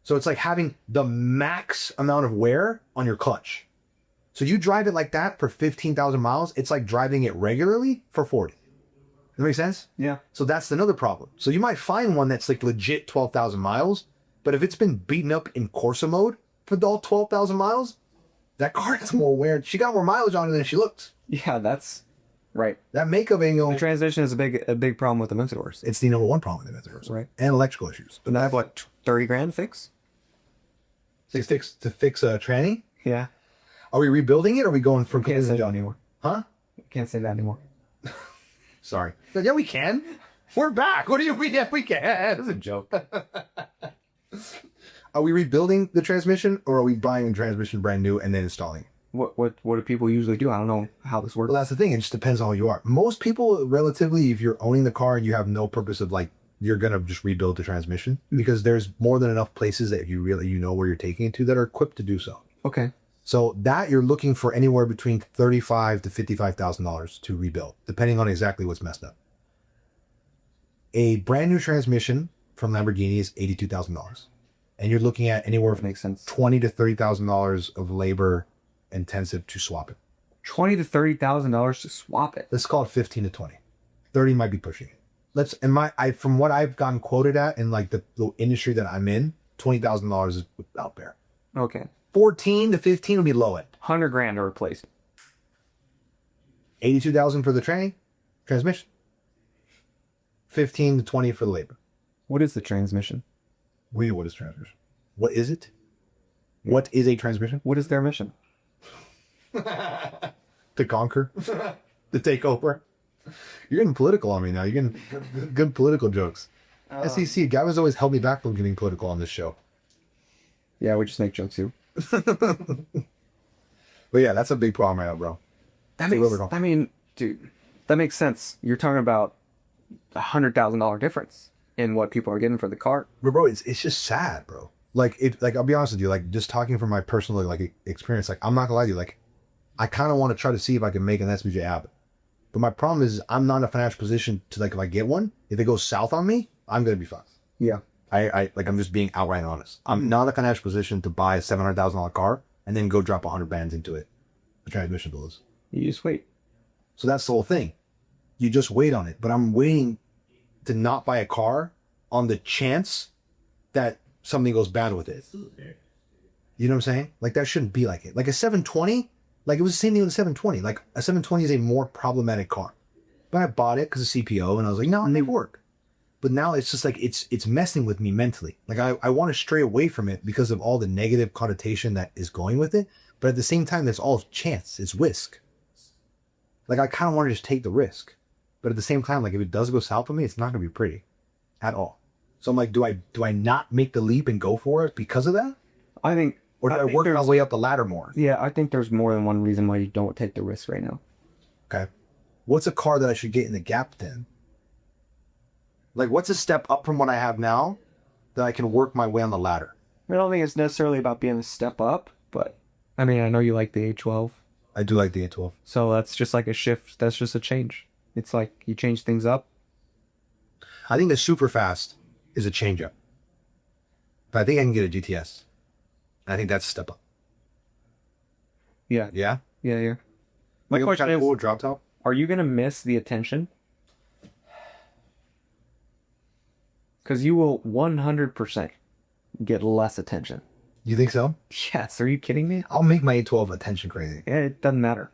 Speaker 1: So it's like having the max amount of wear on your clutch. So you drive it like that for 15,000 miles, it's like driving it regularly for 40. Does that make sense?
Speaker 2: Yeah.
Speaker 1: So that's another problem. So you might find one that's like legit 12,000 miles, but if it's been beaten up in Corsa mode for all 12,000 miles, that car has more wear. She got more mileage on it than she looked.
Speaker 2: Yeah, that's right.
Speaker 1: That makeup ain't going...
Speaker 2: The transmission is a big problem with the Aventadors.
Speaker 1: It's the number one problem with the Aventadors.
Speaker 2: Right.
Speaker 1: And electrical issues.
Speaker 2: But I have what, 30 grand fix?
Speaker 1: To fix a tranny?
Speaker 2: Yeah.
Speaker 1: Are we rebuilding it or are we going from...
Speaker 2: Can't say that anymore.
Speaker 1: Huh?
Speaker 2: Can't say that anymore.
Speaker 1: Sorry. Yeah, we can. We're back. What do you mean? Yeah, we can.
Speaker 2: That's a joke.
Speaker 1: Are we rebuilding the transmission or are we buying a transmission brand new and then installing it?
Speaker 2: What do people usually do? I don't know how this works.
Speaker 1: Well, that's the thing. It just depends on who you are. Most people, relatively, if you're owning the car and you have no purpose of like, you're going to just rebuild the transmission because there's more than enough places that you really, you know where you're taking it to that are equipped to do so.
Speaker 2: Okay.
Speaker 1: So that you're looking for anywhere between $35,000 to $55,000 to rebuild, depending on exactly what's messed up. A brand new transmission from Lamborghini is $82,000. And you're looking at anywhere from
Speaker 2: Makes sense.
Speaker 1: $20,000 to $30,000 of labor intensive to swap it.
Speaker 2: $20,000 to $30,000 to swap it.
Speaker 1: Let's call it 15 to 20. 30 might be pushing it. From what I've gotten quoted at in like the industry that I'm in, $20,000 is out there.
Speaker 2: Okay.
Speaker 1: 14 to 15 would be low end.
Speaker 2: 100 grand to replace.
Speaker 1: 82,000 for the transmission. 15 to 20 for the labor.
Speaker 2: What is the transmission?
Speaker 1: What is transmission? What is it? What is a transmission?
Speaker 2: What is their mission?
Speaker 1: To conquer. To take over. You're getting political on me now. You're getting good political jokes. SCC, Gavin's always held me back from getting political on this show.
Speaker 2: Yeah, we just make jokes too.
Speaker 1: But yeah, that's a big problem right now, bro.
Speaker 2: Dude, that makes sense. You're talking about $100,000 difference in what people are getting for the car.
Speaker 1: But bro, it's just sad, bro. Like I'll be honest with you, like just talking from my personal like experience, like I'm not gonna lie to you, like I kind of want to try to see if I can make an SPJ happen. But my problem is I'm not in a financial position to like if I get one, if it goes south on me, I'm gonna be fucked.
Speaker 2: Yeah.
Speaker 1: I like I'm just being outright honest. I'm not in a financial position to buy a $700,000 car and then go drop 100 bands into it. The transmission bill is.
Speaker 2: You just wait.
Speaker 1: So that's the whole thing. You just wait on it. But I'm waiting to not buy a car on the chance that something goes bad with it. You know what I'm saying? Like that shouldn't be like it. Like a 720, like it was the same thing with a 720. Like a 720 is a more problematic car. But I bought it because of CPO and I was like, no, and they work. But now it's just like it's messing with me mentally. Like I want to stray away from it because of all the negative connotation that is going with it. But at the same time, there's all chance. It's risk. Like I kind of want to just take the risk. But at the same time, like if it does go south for me, it's not gonna be pretty at all. So I'm like, do I not make the leap and go for it because of that?
Speaker 2: I think,
Speaker 1: Or do I work my way up the ladder more?
Speaker 2: yeah, I think there's more than one reason why you don't take the risk right now.
Speaker 1: Okay. What's a car that I should get in the gap then? Like what's a step up from what I have now that I can work my way on the ladder?
Speaker 2: I don't think it's necessarily about being a step up, but I mean, I know you like the A12.
Speaker 1: I do like the A12.
Speaker 2: So that's just like a shift. That's just a change. It's like you change things up.
Speaker 1: I think the super fast is a change up. But I think I can get a GTS. I think that's a step up.
Speaker 2: Yeah.
Speaker 1: Yeah?
Speaker 2: Yeah. My question is,
Speaker 1: cool drop top?
Speaker 2: are you going to miss the attention? Because you will 100% get less attention.
Speaker 1: You think so?
Speaker 2: Yes. Are you kidding me?
Speaker 1: I'll make my A12 attention crazy.
Speaker 2: Yeah, it doesn't matter.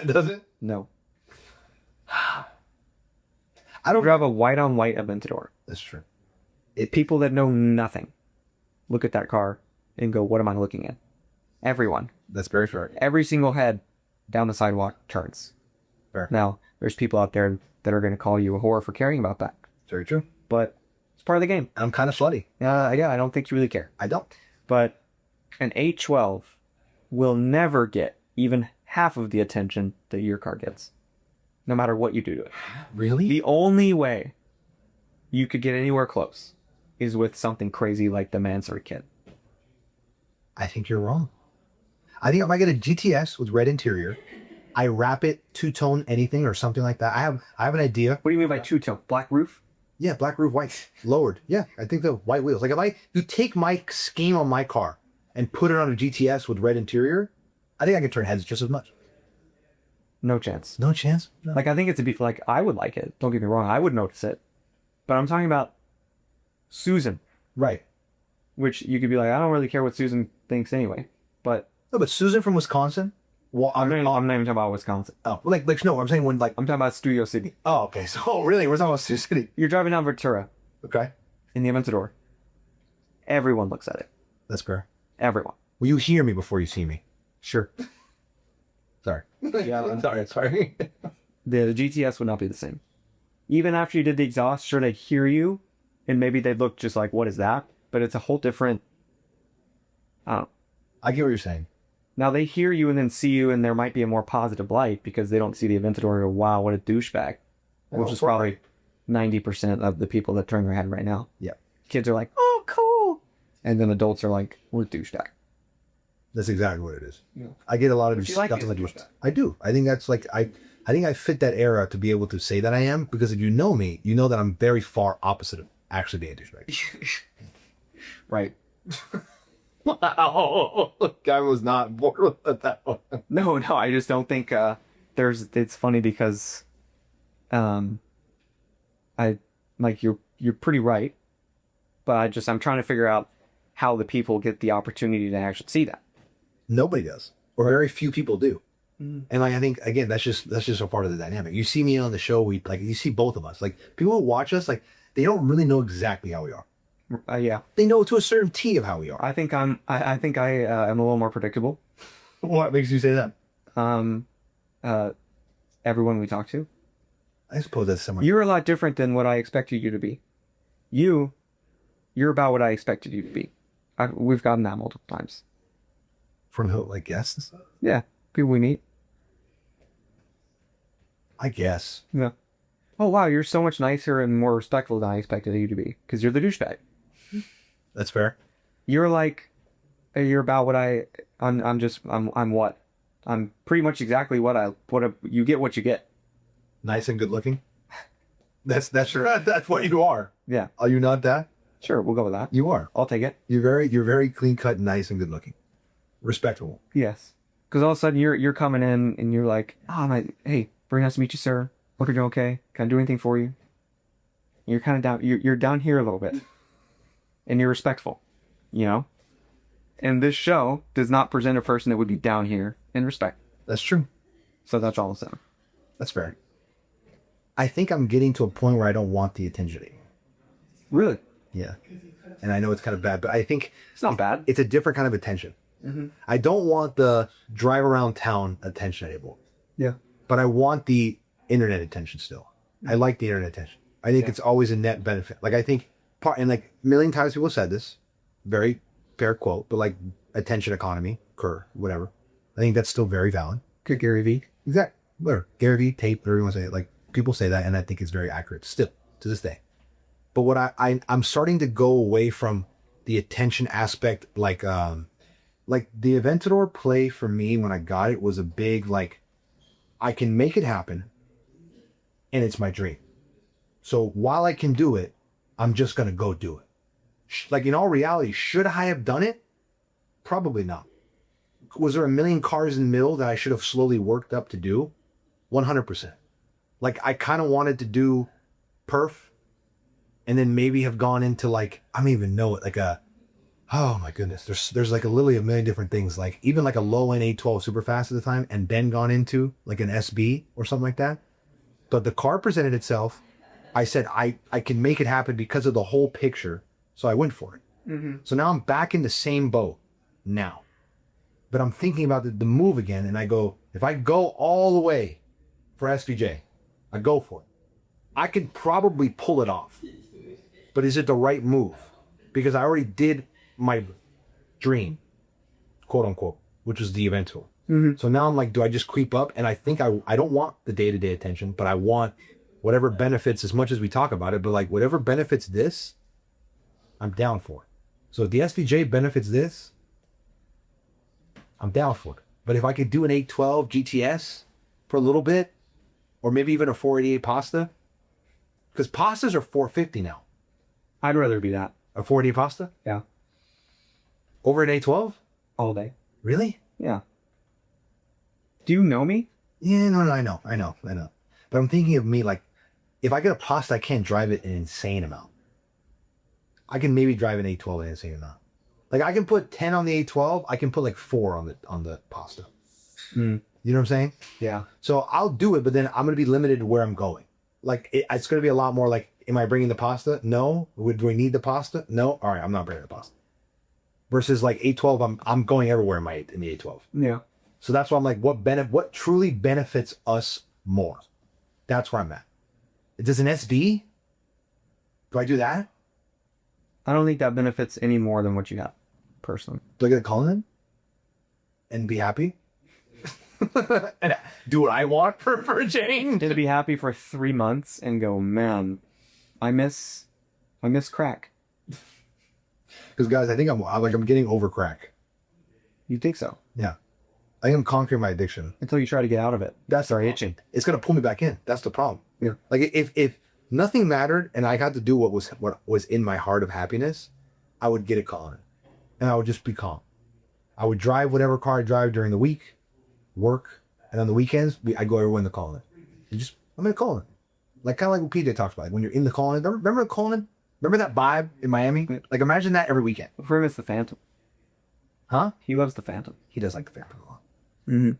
Speaker 1: Does it?
Speaker 2: No.
Speaker 1: I don't
Speaker 2: You have a white on white Aventador.
Speaker 1: That's true.
Speaker 2: People that know nothing look at that car and go, what am I looking at? Everyone.
Speaker 1: That's very fair.
Speaker 2: Every single head down the sidewalk turns.
Speaker 1: Fair.
Speaker 2: Now, there's people out there that are going to call you a whore for caring about that.
Speaker 1: Very true.
Speaker 2: But it's part of the game.
Speaker 1: I'm kind of slutty.
Speaker 2: Yeah, I don't think you really care.
Speaker 1: I don't.
Speaker 2: But an A12 will never get even half of the attention that your car gets, no matter what you do to it.
Speaker 1: Really?
Speaker 2: The only way you could get anywhere close is with something crazy like the Mansard kit.
Speaker 1: I think you're wrong. I think if I get a GTS with red interior, I wrap it two-tone anything or something like that. I have an idea.
Speaker 2: What do you mean by two-tone? Black roof?
Speaker 1: Yeah, black roof, white, lowered. Yeah, I think the white wheels. Like if you take my scheme on my car and put it on a GTS with red interior, I think I can turn heads just as much.
Speaker 2: No chance.
Speaker 1: No chance? No.
Speaker 2: Like, I think it's a beef. Like, I would like it. Don't get me wrong. I would notice it. But I'm talking about Susan,
Speaker 1: Right.
Speaker 2: which you could be like, I don't really care what Susan thinks anyway. But
Speaker 1: No, but Susan from Wisconsin? Well,
Speaker 2: I'm not even talking about Wisconsin.
Speaker 1: oh, like no, I'm saying when like,
Speaker 2: I'm talking about Studio City.
Speaker 1: oh, okay. So really, we're talking about Sioux City.
Speaker 2: You're driving down Ventura
Speaker 1: Okay.
Speaker 2: in the Aventador. Everyone looks at it.
Speaker 1: That's fair.
Speaker 2: Everyone.
Speaker 1: Will you hear me before you see me?
Speaker 2: Sure.
Speaker 1: Sorry.
Speaker 2: Yeah,
Speaker 1: I'm sorry.
Speaker 2: The GTS would not be the same. Even after you did the exhaust, sure, they'd hear you, and maybe they'd look just like, what is that? But it's a whole different... I don't know.
Speaker 1: I get what you're saying.
Speaker 2: Now, they hear you and then see you, and there might be a more positive light because they don't see the Aventador and go, wow, what a douchebag. Which is probably 90% of the people that turn their head right now.
Speaker 1: Yeah.
Speaker 2: Kids are like, oh, cool. And then adults are like, what a douchebag.
Speaker 1: That's exactly what it is.
Speaker 2: Yeah.
Speaker 1: I get a lot of
Speaker 2: you like
Speaker 1: stuff
Speaker 2: it?
Speaker 1: like that. I do. I think that's like I think I fit that era to be able to say that I am, because if you know me, you know that I'm very far opposite of actually being a douchebag.
Speaker 2: Right.
Speaker 1: Wow. Guy was not bored with that one.
Speaker 2: No, I just don't think it's funny because I like you're pretty right, but I'm trying to figure out how the people get the opportunity to actually see that.
Speaker 1: Nobody does, or very few people do. And like I think again, that's just a part of the dynamic. You see me on the show, you see both of us. Like people who watch us, like they don't really know exactly how we are.
Speaker 2: Yeah,
Speaker 1: They know to a certain T of how we are.
Speaker 2: I think I am a little more predictable.
Speaker 1: What makes you say that?
Speaker 2: Everyone we talk to,
Speaker 1: I suppose that's somewhere.
Speaker 2: you're a lot different than what I expected you to be. You're about what I expected you to be. We've gotten that multiple times.
Speaker 1: From who, like guests and stuff?
Speaker 2: Yeah, people we meet.
Speaker 1: I guess.
Speaker 2: Yeah. Oh wow, you're so much nicer and more respectful than I expected you to be because you're the douchebag.
Speaker 1: That's fair.
Speaker 2: You're like, you're about what I'm what? I'm pretty much exactly you get what you get.
Speaker 1: Nice and good looking. That's what you are.
Speaker 2: Yeah.
Speaker 1: Are you not that?
Speaker 2: Sure, we'll go with that.
Speaker 1: You are.
Speaker 2: I'll take it.
Speaker 1: You're very clean cut, nice and good looking, respectable.
Speaker 2: Yes. Because all of a sudden you're coming in and you're like, hey, very nice to meet you, sir. Hope you're doing okay. Can I do anything for you? You're kind of down. You're down here a little bit. and you're respectful, you know? And this show does not present a person that would be down here in respect.
Speaker 1: That's true.
Speaker 2: So that's all I'm saying.
Speaker 1: That's fair. I think I'm getting to a point where I don't want the attention anymore.
Speaker 2: Really?
Speaker 1: Yeah. And I know it's kind of bad, but I think
Speaker 2: It's not bad.
Speaker 1: it's a different kind of attention. I don't want the drive around town attention anymore,
Speaker 2: Yeah.
Speaker 1: but I want the internet attention still. I like the internet attention. I think it's always a net benefit. Like, I think and like a million times people said this, very fair quote, but like attention economy, whatever. I think that's still very valid.
Speaker 2: Good Gary V.
Speaker 1: Exactly. Whatever. Gary V, tape, whatever you want to say it. Like, people say that, and I think it's very accurate still to this day. But what I'm starting to go away from the attention aspect, like the Aventador play for me when I got it was a big, like, I can make it happen, and it's my dream. So while I can do it, I'm just going to go do it. Like, in all reality, should I have done it? Probably not. Was there a million cars in the middle that I should have slowly worked up to do? 100%. Like, I kind of wanted to do perf, and then maybe have gone into, like, I don't even know it, like oh my goodness, there's like literally a million different things, like even like a low end 812 super fast at the time, and then gone into like an SB or something like that. But the car presented itself. I said I can make it happen because of the whole picture, so I went for it. So now I'm back in the same boat now, but I'm thinking about the move again, and I go, if I go all the way for SVJ, I go for it. I could probably pull it off, but is it the right move? Because I already did my dream, quote unquote, which was the Aventador. So now I'm like, do I just creep up? And I think I don't want the day-to-day attention, but I want whatever benefits, as much as we talk about it, but like whatever benefits this, I'm down for it. So if the SVJ benefits this, I'm down for it. But if I could do an 812 GTS for a little bit, or maybe even a 488 Pasta, because Pastas are 450 now.
Speaker 2: I'd rather be that.
Speaker 1: A 488 Pasta?
Speaker 2: Yeah.
Speaker 1: Over an 812?
Speaker 2: All day.
Speaker 1: Really?
Speaker 2: Yeah. Do you know me?
Speaker 1: Yeah, no, I know. But I'm thinking of me, like, if I get a Pasta, I can't drive it an insane amount. I can maybe drive an 812 an insane amount. Like, I can put 10 on the 812. I can put like 4 on the Pasta. You know what I'm saying?
Speaker 2: Yeah.
Speaker 1: So I'll do it, but then I'm going to be limited to where I'm going. Like, it's going to be a lot more like, am I bringing the Pasta? No. Do we need the Pasta? No. All right, I'm not bringing the Pasta. Versus like 812, I'm going everywhere in the 812.
Speaker 2: Yeah.
Speaker 1: So that's why I'm like, what truly benefits us more? That's where I'm at. Does an SB? Do I do that?
Speaker 2: I don't think that benefits any more than what you have, personally.
Speaker 1: Do I get a call in and be happy? And do what I want for a change?
Speaker 2: To be happy for 3 months and go, man, I miss crack.
Speaker 1: Because guys, I think I'm getting over crack.
Speaker 2: You think so?
Speaker 1: Yeah, I think I'm conquering my addiction.
Speaker 2: Until you try to get out of it.
Speaker 1: That's
Speaker 2: Start itching.
Speaker 1: It's gonna pull me back in. That's the problem.
Speaker 2: Yeah.
Speaker 1: Like if nothing mattered and I got to do what was in my heart of happiness, I would get a call in, and I would just be calm. I would drive whatever car I drive during the week, work, and on the weekends I go everywhere in the call in. I'm in the call in, like kind of like what PJ talks about. Like when you're in the call in, remember the call in? Remember that vibe in Miami? Like imagine that every weekend.
Speaker 2: For him, it's the Phantom.
Speaker 1: Huh?
Speaker 2: He loves the Phantom.
Speaker 1: He does like the Phantom a lot.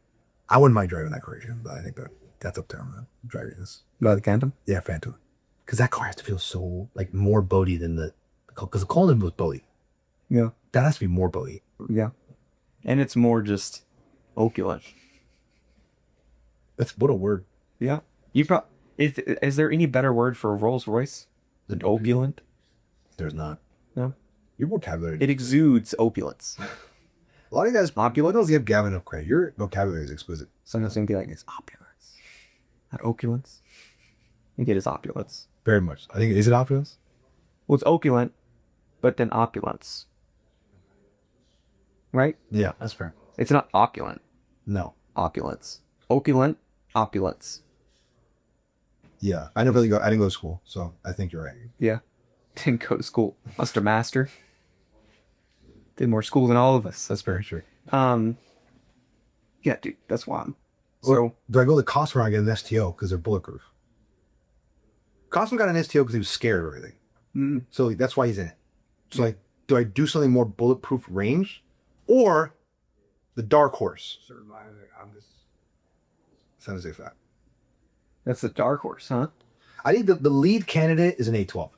Speaker 1: I wouldn't mind driving that crazy, but I think that's up there, man. Driving this.
Speaker 2: You like the Phantom?
Speaker 1: Yeah, Phantom. Because that car has to feel so like more boaty than because the Colin was boaty.
Speaker 2: Yeah.
Speaker 1: That has to be more boaty.
Speaker 2: Yeah. And it's more just opulent.
Speaker 1: That's what a word.
Speaker 2: Yeah. Is there any better word for a Rolls Royce than opulent?
Speaker 1: There's not.
Speaker 2: No.
Speaker 1: Your vocabulary.
Speaker 2: It exudes opulence.
Speaker 1: A lot of you guys, opulent. Don't give Gavin enough credit. Your vocabulary is exquisite.
Speaker 2: Sometimes gonna be like, it's opulence. Not opulence. I think it is opulence.
Speaker 1: Very much. I think, is it opulence?
Speaker 2: Well, it's opulent, but then opulence. Right?
Speaker 1: Yeah, that's fair.
Speaker 2: It's not opulent.
Speaker 1: No.
Speaker 2: Opulence. Opulent, opulence.
Speaker 1: Yeah. I didn't go to school, so I think you're right.
Speaker 2: Yeah. Didn't go to school. Must have master. Did more school than all of us.
Speaker 1: That's very true.
Speaker 2: Yeah, dude, that's why I'm. So,
Speaker 1: do I go to Cosmo and get an STO because they're bulletproof? Cosmo got an STO because he was scared of everything. So that's why he's in it. So like, do I do something more bulletproof range, or the dark horse? 765.
Speaker 2: That's the dark horse, huh?
Speaker 1: I think the lead candidate is an 812.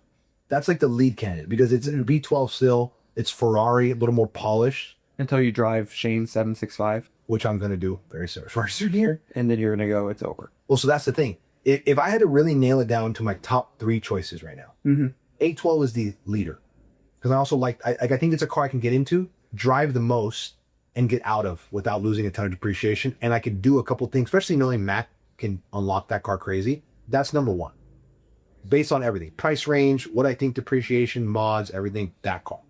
Speaker 1: That's like the lead candidate because it's a V12 still. It's Ferrari, a little more polished.
Speaker 2: Until you drive Shane's 765.
Speaker 1: Which I'm going to do very soon here.
Speaker 2: And then you're going to go, it's over.
Speaker 1: Well, so that's the thing. If I had to really nail it down to my top 3 choices right now, 812 is the leader. Because I also I think it's a car I can get into, drive the most, and get out of without losing a ton of depreciation. And I could do a couple things, especially knowing Mac can unlock that car crazy. That's number 1. Based on everything. Price range, what I think depreciation, mods, everything, that car.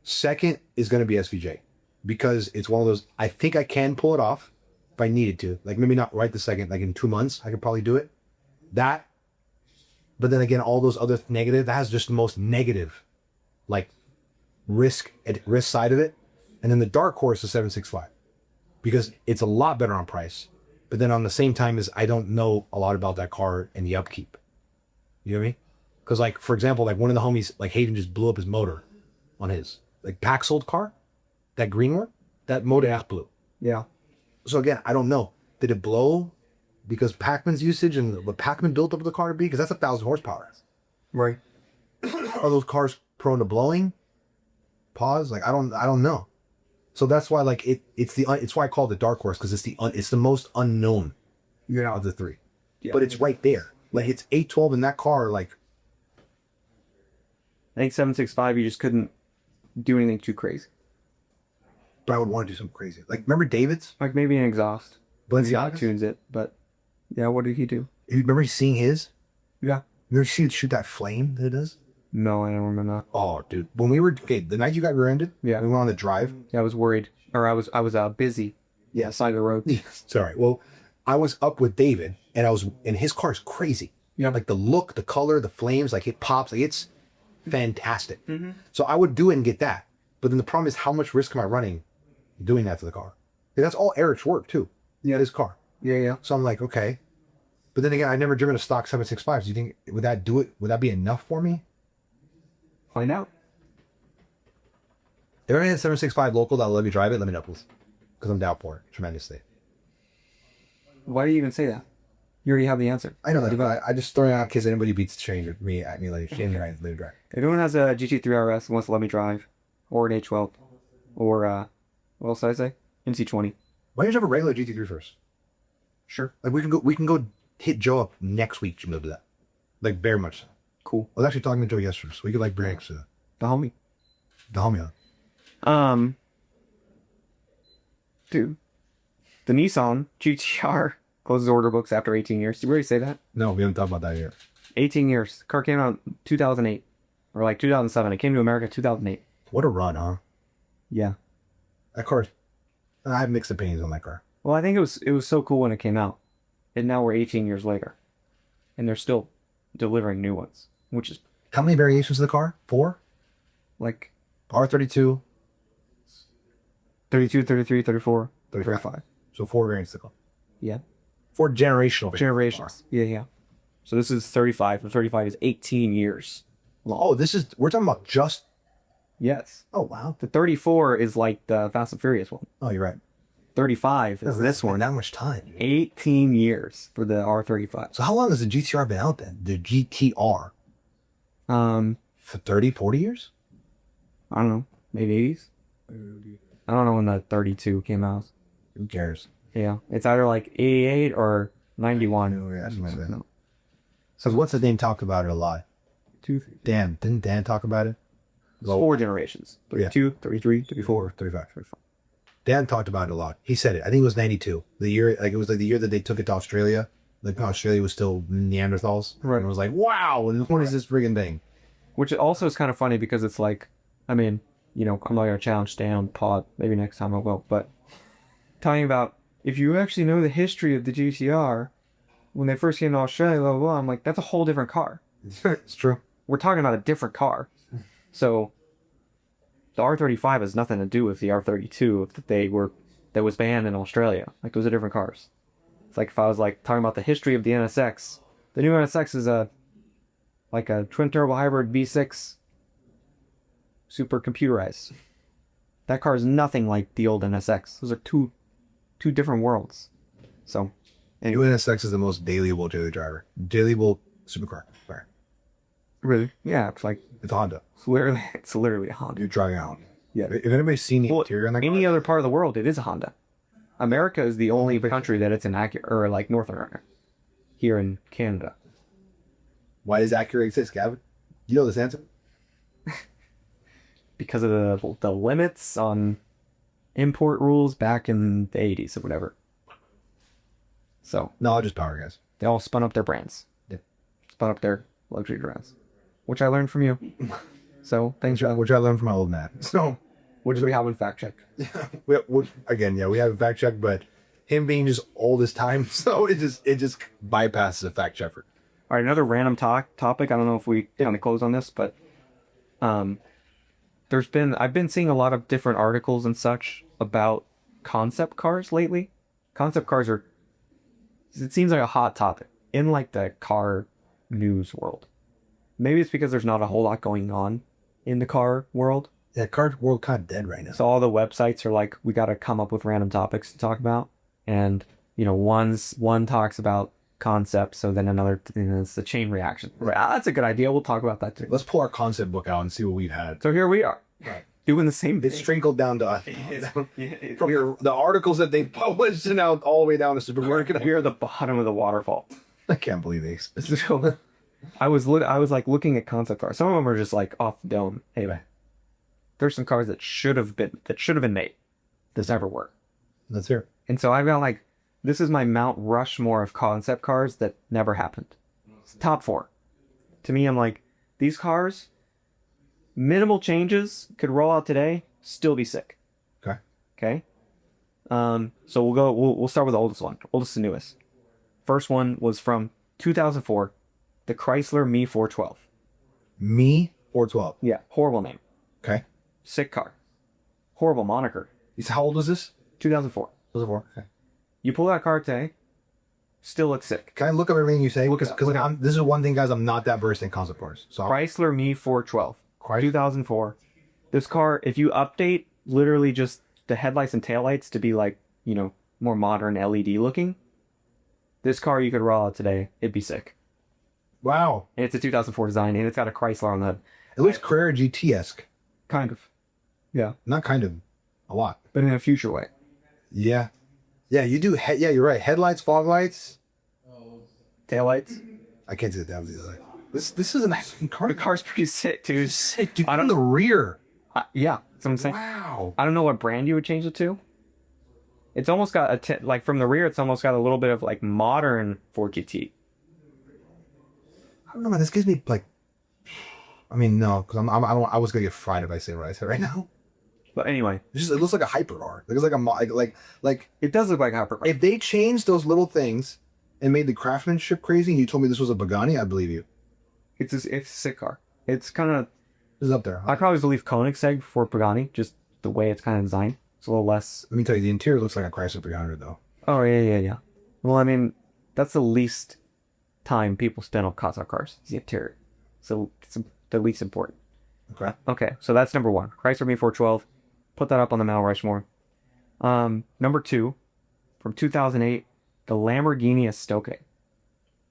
Speaker 1: Second is going to be SVJ. Because it's one of those, I think I can pull it off if I needed to. Like maybe not right this second, like in 2 months, I could probably do it. That, but then again, all those other negative, that has just the most negative, like risk side of it. And then the dark horse is 765 because it's a lot better on price. But then on the same time is I don't know a lot about that car and the upkeep. You know what I mean? Because like, for example, like one of the homies, like Hayden just blew up his motor on his like Pax old car. That green one, that motor blew.
Speaker 2: Yeah.
Speaker 1: So again, I don't know. Did it blow because Pac-Man's usage and what Pac-Man built up the car to be? Because that's 1,000 horsepower.
Speaker 2: Right.
Speaker 1: Are those cars prone to blowing? Pause. Like I don't know. So that's why like it's why I call it the dark horse because it's the most unknown of the 3. Yeah. But it's right there. Like it's 812 in that car. Like
Speaker 2: I think 765. You just couldn't do anything too crazy.
Speaker 1: But I would want to do something crazy. Like, remember David's?
Speaker 2: Like maybe an exhaust.
Speaker 1: Balenciaga
Speaker 2: tunes it, but yeah, what did he do?
Speaker 1: You remember seeing his?
Speaker 2: Yeah.
Speaker 1: You ever see it shoot that flame that it does?
Speaker 2: No, I don't remember that.
Speaker 1: Oh, dude. When we were, the night you got rear-ended, we went on the drive.
Speaker 2: Yeah, I was worried. Or I was busy. Yeah, side of the road.
Speaker 1: Sorry. Well, I was up with David, and his car is crazy.
Speaker 2: Yeah.
Speaker 1: Like the look, the color, the flames, like it pops, like it's fantastic. So I would do it and get that. But then the problem is how much risk am I running doing that to the car? That's all Eric's work too. Yeah, his car.
Speaker 2: Yeah.
Speaker 1: So I'm like, okay. But then again, I've never driven a stock 765. So you think would that do it? Would that be enough for me?
Speaker 2: Find out.
Speaker 1: If anyone has 765 local that'll let me drive it, let me know, please. Because I'm down for it tremendously.
Speaker 2: Why do you even say that? You already have the answer.
Speaker 1: I know that, but I just throw it out in case anybody beats Shane or me at me like Shane and I let me drive.
Speaker 2: If anyone has a GT3 RS and wants to let me drive, or an A12, or what else did I say? MC20.
Speaker 1: Why don't you have a regular GT3 first?
Speaker 2: Sure.
Speaker 1: Like we can go hit Joe up next week to do that. Like very much so.
Speaker 2: Cool.
Speaker 1: I was actually talking to Joe yesterday, so we could like bring
Speaker 2: the homie
Speaker 1: on.
Speaker 2: Dude, the Nissan GTR closes order books after 18 years. Did we already say that?
Speaker 1: No, we haven't talked about that yet.
Speaker 2: 18 years. The car came out in 2008. Or like 2007. It came to America 2008.
Speaker 1: What a run, huh?
Speaker 2: Yeah.
Speaker 1: That car, I have mixed opinions on that car.
Speaker 2: Well, I think it was so cool when it came out. And now we're 18 years later. And they're still delivering new ones. Which is...
Speaker 1: How many variations of the car? 4?
Speaker 2: Like...
Speaker 1: R32.
Speaker 2: 32, 33, 34, 35.
Speaker 1: So 4 variants of the car.
Speaker 2: Yeah.
Speaker 1: 4 generational.
Speaker 2: Generations. Yeah. So this is 35. The 35 is 18 years long.
Speaker 1: Oh, we're talking about just...
Speaker 2: Yes.
Speaker 1: Oh, wow.
Speaker 2: The 34 is like the Fast and Furious one.
Speaker 1: Oh, you're right.
Speaker 2: 35 is this one.
Speaker 1: That much time.
Speaker 2: 18 years for the R35.
Speaker 1: So how long has the GTR been out then? The GTR? For 30, 40 years?
Speaker 2: I don't know. Maybe 80s? I don't know when the 32 came out.
Speaker 1: Who cares?
Speaker 2: Yeah. It's either like 88 or 91.
Speaker 1: Oh, yeah, something like that. So what's the name talked about it a lot? Dan. Didn't Dan talk about it?
Speaker 2: It's 4 generations. 32, 33, 34,
Speaker 1: 35. Dan talked about it a lot. He said it. I think it was 92. The year, like it was like the year that they took it to Australia. Like Australia was still Neanderthals. Right. And it was like, wow, what is this friggin' thing?
Speaker 2: Which also is kind of funny because it's like, I mean, you know, I'm not going to challenge Dan on pod. Maybe next time I will. But talking about, if you actually know the history of the GTR, when they first came to Australia, blah, blah, blah, I'm like, that's a whole different car.
Speaker 1: It's true.
Speaker 2: We're talking about a different car. So the R35 has nothing to do with the R32 that was banned in Australia. Like, those are different cars. It's like if I was like talking about the history of the NSX. The new NSX is like a twin turbo hybrid V6 super computerized. That car is nothing like the old NSX. Those are two different worlds. So,
Speaker 1: New NSX is the most dailyable daily driver. Dailyable supercar. Sorry.
Speaker 2: really, yeah, it's like
Speaker 1: It's a Honda.
Speaker 2: it's literally a Honda.
Speaker 1: You're driving out.
Speaker 2: Yeah.
Speaker 1: If anybody's seen the
Speaker 2: Well,
Speaker 1: interior on that
Speaker 2: any
Speaker 1: car,
Speaker 2: other part of the world, it is a Honda. America is the only country that it's in or like North America. Here in Canada.
Speaker 1: why does Acura exist, Gavin? You know this answer?
Speaker 2: Because of the limits on import rules back in the 80s or whatever. So
Speaker 1: Knowledge is power, guys.
Speaker 2: they all spun up their brands.
Speaker 1: Yeah.
Speaker 2: Spun up their luxury brands. Which I learned from you. So thanks.
Speaker 1: Which I learned from my old man. So,
Speaker 2: Which we have in fact check.
Speaker 1: we have a fact check, but him being just old this time, so it just bypasses a fact checker.
Speaker 2: All right, another random topic. I don't know if we kind of close on this, but I've been seeing a lot of different articles and such about concept cars lately. Concept cars it seems like a hot topic in like the car news world. Maybe it's because there's not a whole lot going on in the car world.
Speaker 1: Yeah, car world kind of dead right now.
Speaker 2: So all the websites are like, we got to come up with random topics to talk about. And, one talks about concepts, so then another, it's the chain reaction. Right. That's a good idea. We'll talk about that too.
Speaker 1: Let's pull our concept book out and see what we've had.
Speaker 2: So here we are.
Speaker 1: Right.
Speaker 2: Doing the same thing.
Speaker 1: It's trickled down to us. From the articles that they published and out all the way down to supermarket.
Speaker 2: We're at the bottom of the waterfall.
Speaker 1: I can't believe these.
Speaker 2: So, I was like looking at concept cars. Some of them are just like off the dome. Anyway, there's some cars that should have been made. This never were.
Speaker 1: Let's hear it.
Speaker 2: And so I've got like, this is my Mount Rushmore of concept cars that never happened. It's top 4. To me, I'm like, these cars, minimal changes, could roll out today, still be sick.
Speaker 1: Okay.
Speaker 2: Okay. So we'll start with the oldest and newest. First one was from 2004, the Chrysler Me 412.
Speaker 1: Me 412.
Speaker 2: Yeah, horrible name.
Speaker 1: Okay.
Speaker 2: Sick car. Horrible moniker.
Speaker 1: How old was this?
Speaker 2: 2004.
Speaker 1: 2004. Okay.
Speaker 2: You pull that car today, still looks sick.
Speaker 1: Can I look up everything you say?
Speaker 2: Look it
Speaker 1: Because
Speaker 2: up.
Speaker 1: this is one thing, guys. I'm not that versed in concept cars. So
Speaker 2: Chrysler Me 412.
Speaker 1: Chrysler?
Speaker 2: 2004. This car, if you update literally just the headlights and taillights to be like, more modern LED looking, this car you could roll out today, it'd be sick.
Speaker 1: Wow.
Speaker 2: And it's a 2004 design, and it's got a Chrysler on the hood.
Speaker 1: It looks Carrera GT-esque.
Speaker 2: Kind of. Yeah.
Speaker 1: Not kind of. A lot.
Speaker 2: But in a future way.
Speaker 1: Yeah. Yeah, you do. Yeah, you're right. Headlights, fog lights.
Speaker 2: Taillights.
Speaker 1: I can't see the damn the other. This is a nice car.
Speaker 2: The car's pretty sick, dude.
Speaker 1: Sick, dude.
Speaker 2: I don't-
Speaker 1: On the rear.
Speaker 2: Yeah, that's what I'm saying.
Speaker 1: Wow.
Speaker 2: I don't know what brand you would change it to. It's almost got like from the rear, it's almost got a little bit of like modern Ford GT.
Speaker 1: I don't know, man. This gives me like. I mean, no, because I was gonna get fried if I say what I said right now.
Speaker 2: But anyway,
Speaker 1: It looks like a hypercar. It looks like
Speaker 2: it does look like a hypercar.
Speaker 1: if they changed those little things and made the craftsmanship crazy, and you told me this was a Pagani, I'd believe you.
Speaker 2: It's a sick car. It's kind of.
Speaker 1: This is up there.
Speaker 2: I'd probably believe Koenigsegg before Pagani, just the way it's kind of designed. It's a little less.
Speaker 1: Let me tell you, the interior looks like a Chrysler 300, though.
Speaker 2: Oh yeah. Well, I mean, that's the least time people spend on concept cars. Is the interior. So it's the least important.
Speaker 1: Okay.
Speaker 2: Okay, so that's number 1. Chrysler Me 412. Put that up on the Mount Rushmore. Number 2, from 2008, the Lamborghini Estoque.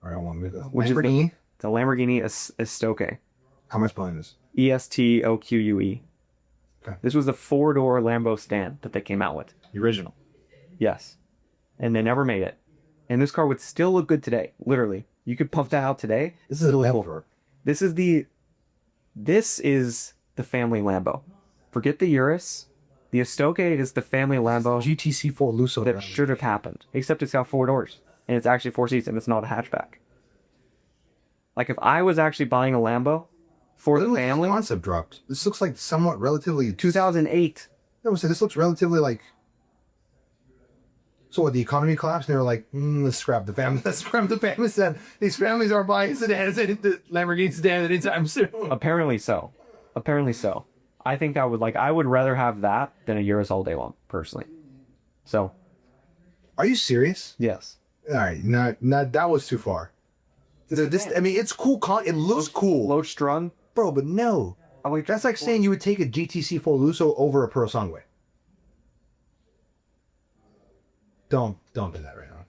Speaker 1: All right, I want to move this.
Speaker 2: Which is the Lamborghini Estoque.
Speaker 1: How am I spelling this?
Speaker 2: Estoque.
Speaker 1: Okay.
Speaker 2: This was the 4-door Lambo sedan that they came out with.
Speaker 1: The original.
Speaker 2: Yes. And they never made it. And this car would still look good today. Literally. You could pump that out today.
Speaker 1: This is a Lambo.
Speaker 2: This is the family Lambo. Forget the Urus. The Estoque is the family Lambo
Speaker 1: GTC4 Lusso.
Speaker 2: that should have happened. Except it's got 4 doors. And it's actually 4 seats and it's not a hatchback. Like if I was actually buying a Lambo for the family.
Speaker 1: Concept dropped. This looks like somewhat relatively
Speaker 2: 2008.
Speaker 1: I would say this looks relatively like. So what? The economy collapsed, and they were like, "Let's scrap the family. Let's scrap the family sedan. These families aren't buying sedans, the Lamborghini sedan anytime soon."
Speaker 2: Apparently so. I think I would rather have that than a Urus all day long, personally. So.
Speaker 1: Are you serious?
Speaker 2: Yes.
Speaker 1: All right, not that was too far. I mean, it's cool. It looks cool,
Speaker 2: Low strung.
Speaker 1: bro. But no,
Speaker 2: I'm like,
Speaker 1: That's like saying you would take a GTC Lusso over a Pearl Sangway. Don't do that right now.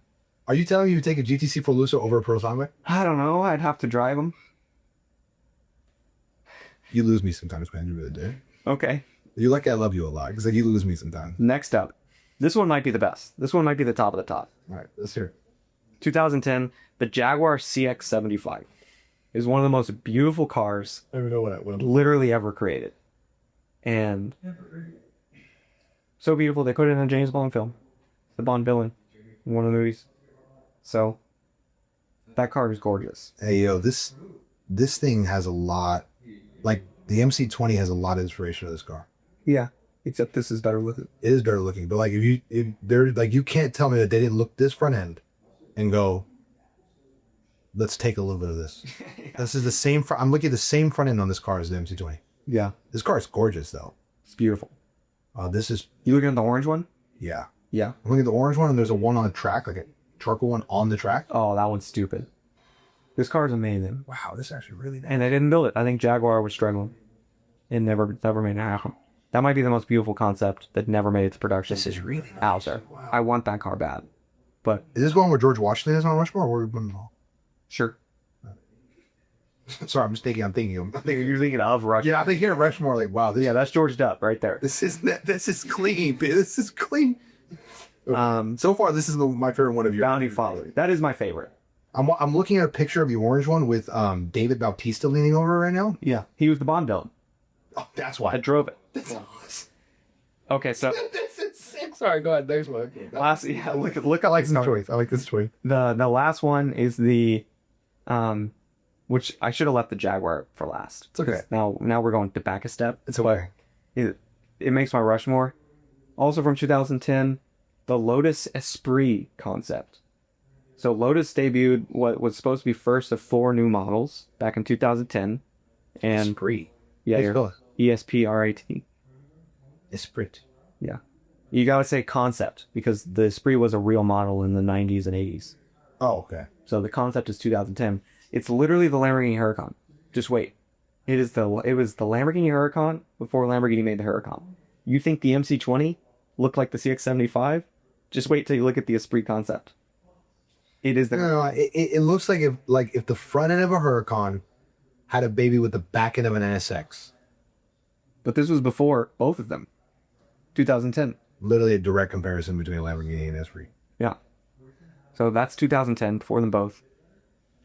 Speaker 1: Are you telling me you would take a GTC Lusso over a Pearl Sangway?
Speaker 2: I don't know. I'd have to drive them.
Speaker 1: You lose me sometimes, man. You really do.
Speaker 2: Okay.
Speaker 1: You're lucky I love you a lot, because you lose me sometimes.
Speaker 2: Next up. This one might be the best. This one might be the top of the top.
Speaker 1: All right, let's hear it.
Speaker 2: 2010, the Jaguar CX-75 is one of the most beautiful cars
Speaker 1: I don't know what I will.
Speaker 2: literally ever created. And so beautiful, they put it in a James Bond film. The Bond villain in one of the movies. So, that car is gorgeous.
Speaker 1: Hey, yo, this thing has a lot, like, the MC20 has a lot of inspiration of this car.
Speaker 2: Yeah, except this is better looking.
Speaker 1: It is better looking, but like you can't tell me that they didn't look this front end and go, let's take a little bit of this. This is the same I'm looking at the same front end on this car as the MC20.
Speaker 2: Yeah.
Speaker 1: This car is gorgeous though.
Speaker 2: It's beautiful.
Speaker 1: This is,
Speaker 2: You looking at the orange one?
Speaker 1: yeah.
Speaker 2: Yeah.
Speaker 1: I'm looking at the orange one, and there's a one on the track, like a charcoal one on the track.
Speaker 2: Oh, that one's stupid. This car is amazing.
Speaker 1: Wow, this is actually really nice.
Speaker 2: And they didn't build it. I think Jaguar was struggling. It never made it happen. That might be the most beautiful concept that never made it to production.
Speaker 1: This is really nice.
Speaker 2: out there. Wow. I want that car bad. But
Speaker 1: Is this going where George Washington is on Rushmore? Or
Speaker 2: sure.
Speaker 1: Sorry, I'm thinking.
Speaker 2: You're thinking of Rush.
Speaker 1: Yeah, I'm thinking of Rushmore. Like, wow,
Speaker 2: Yeah, that's George Dupp right there.
Speaker 1: this is clean. This is clean. So far, this is my favorite one of your
Speaker 2: Bounty Follower. That is my favorite.
Speaker 1: I'm looking at a picture of the orange one with David Bautista leaning over right now.
Speaker 2: Yeah. He was the Bond villain.
Speaker 1: Oh, that's
Speaker 2: I
Speaker 1: why.
Speaker 2: drove it.
Speaker 1: That's awesome.
Speaker 2: Okay, so
Speaker 1: This is sick. Sorry, go ahead. There's one.
Speaker 2: last look
Speaker 1: I like this choice. I like this choice.
Speaker 2: the last one is the which I should have left the Jaguar for last.
Speaker 1: It's okay.
Speaker 2: Now we're going to back a step.
Speaker 1: It's okay.
Speaker 2: It makes my Rushmore. Also from 2010, the Lotus Esprit concept. So Lotus debuted what was supposed to be first of 4 new models back in 2010. And
Speaker 1: Esprit.
Speaker 2: yeah,
Speaker 1: Hey,
Speaker 2: your
Speaker 1: Phyllis.
Speaker 2: ESPRIT.
Speaker 1: Esprit.
Speaker 2: Yeah. You gotta say concept because the Esprit was a real model in the 90s and 80s.
Speaker 1: Oh, okay.
Speaker 2: So the concept is 2010. It's literally the Lamborghini Huracan. Just wait. It was the Lamborghini Huracan before Lamborghini made the Huracan. You think the MC20 looked like the CX-75? Just wait till you look at the Esprit concept. It is the
Speaker 1: No, it looks like if the front end of a Huracan had a baby with the back end of an NSX.
Speaker 2: But this was before both of them. 2010.
Speaker 1: Literally a direct comparison between a Lamborghini and Esprit.
Speaker 2: Yeah. So that's 2010, before them both.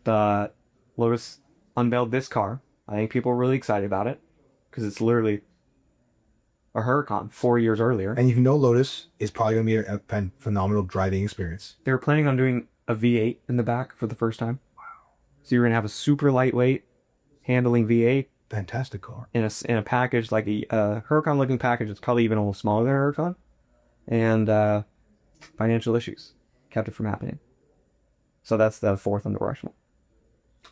Speaker 2: The Lotus unveiled this car. I think people were really excited about it because it's literally a Huracan 4 years earlier.
Speaker 1: And you know Lotus is probably going to be a phenomenal driving experience.
Speaker 2: They were planning on doing a V8 in the back for the first time. Wow. So you're going to have a super lightweight handling V8
Speaker 1: Fantastic car.
Speaker 2: in a package like a Huracan looking package. It's probably even a little smaller than a Huracan. And financial issues kept it from happening. So that's the fourth on the Rushmore.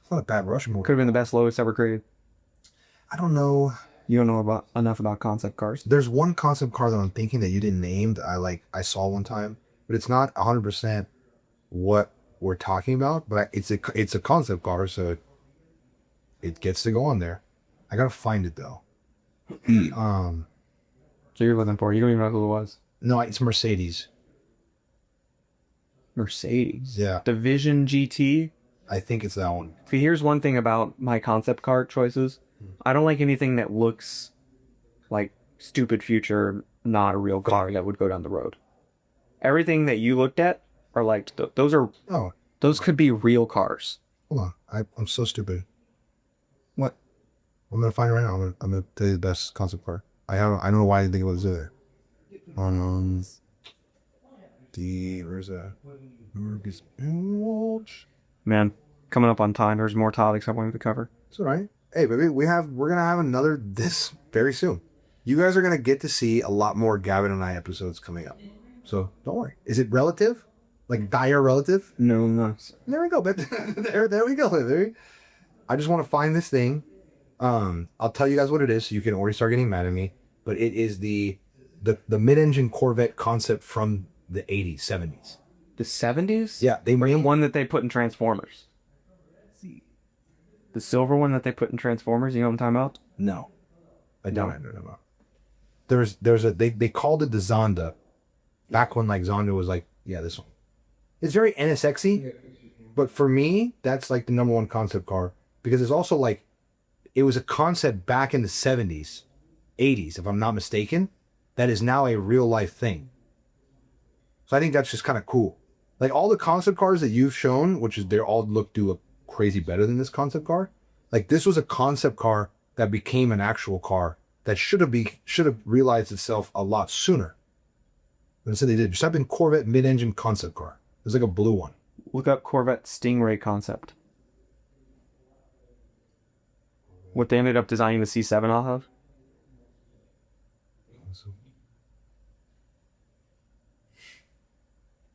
Speaker 1: It's not a bad Rushmore.
Speaker 2: Could have been the best Lotus ever created.
Speaker 1: I don't know.
Speaker 2: You don't know enough about concept cars.
Speaker 1: There's one concept car that I'm thinking that you didn't name that I saw one time, but it's not 100% what we're talking about. But it's a concept car, so it gets to go on there. I gotta find it though.
Speaker 2: So you're looking for it. You don't even know who it was.
Speaker 1: No, it's Mercedes.
Speaker 2: Mercedes.
Speaker 1: Yeah,
Speaker 2: Division GT.
Speaker 1: I think it's that one.
Speaker 2: See, here's one thing about my concept car choices. I don't like anything that looks like stupid future, not a real car that would go down the road. Everything that you looked at are like, those could be real cars.
Speaker 1: Hold on. I'm so stupid.
Speaker 2: What?
Speaker 1: I'm gonna find it right now. I'm gonna tell you the best concept car. I don't know why I didn't think it was there. Where's that?
Speaker 2: Man, coming up on time. There's more topics I wanted to cover.
Speaker 1: It's all right. Hey, baby, we're gonna have another this very soon. You guys are gonna get to see a lot more Gavin and I episodes coming up. So don't worry. Is it relative? Like dire relative?
Speaker 2: No, no.
Speaker 1: There we go, babe. there we go. I just want to find this thing. I'll tell you guys what it is, so you can already start getting mad at me. But it is the mid-engine Corvette concept from the 80s, 70s.
Speaker 2: The 70s?
Speaker 1: Yeah, they
Speaker 2: The
Speaker 1: made
Speaker 2: one that they put in Transformers. The silver one that they put in Transformers, you know what I'm talking about?
Speaker 1: no. I don't. No. They called it the Zonda back when like Zonda was like, yeah, this one. It's very NSX-y, but for me, that's like the number one concept car because it's also like, it was a concept back in the 70s, 80s, if I'm not mistaken, that is now a real life thing. So I think that's just kind of cool. Like all the concept cars that you've shown, which is they all do a crazy better than this concept car. Like this was a concept car that became an actual car that should have realized itself a lot sooner. And so they did. Just type in Corvette mid-engine concept car. There's like a blue one.
Speaker 2: Look up Corvette Stingray concept. What they ended up designing the C7 off of.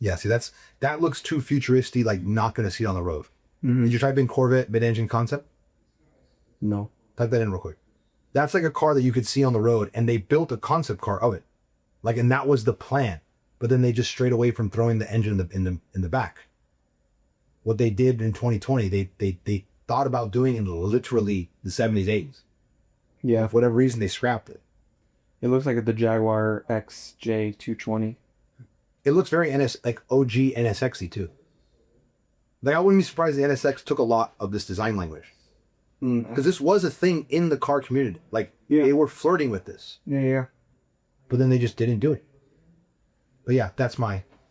Speaker 1: Yeah, see that looks too futuristic, like not gonna see it on the road. Did you type in Corvette mid-engine concept?
Speaker 2: No.
Speaker 1: Type that in real quick. That's like a car that you could see on the road, and they built a concept car of it. Like, and that was the plan. But then they just strayed away from throwing the engine in the back. What they did in 2020, they thought about doing in literally the 70s, 80s.
Speaker 2: Yeah.
Speaker 1: For whatever reason, they scrapped it.
Speaker 2: It looks like the Jaguar XJ220.
Speaker 1: It looks very like OG NSX-y too. Like I wouldn't be surprised the NSX took a lot of this design language. Because this was a thing in the car community. Like they were flirting with this.
Speaker 2: Yeah.
Speaker 1: But then they just didn't do it. But yeah, that's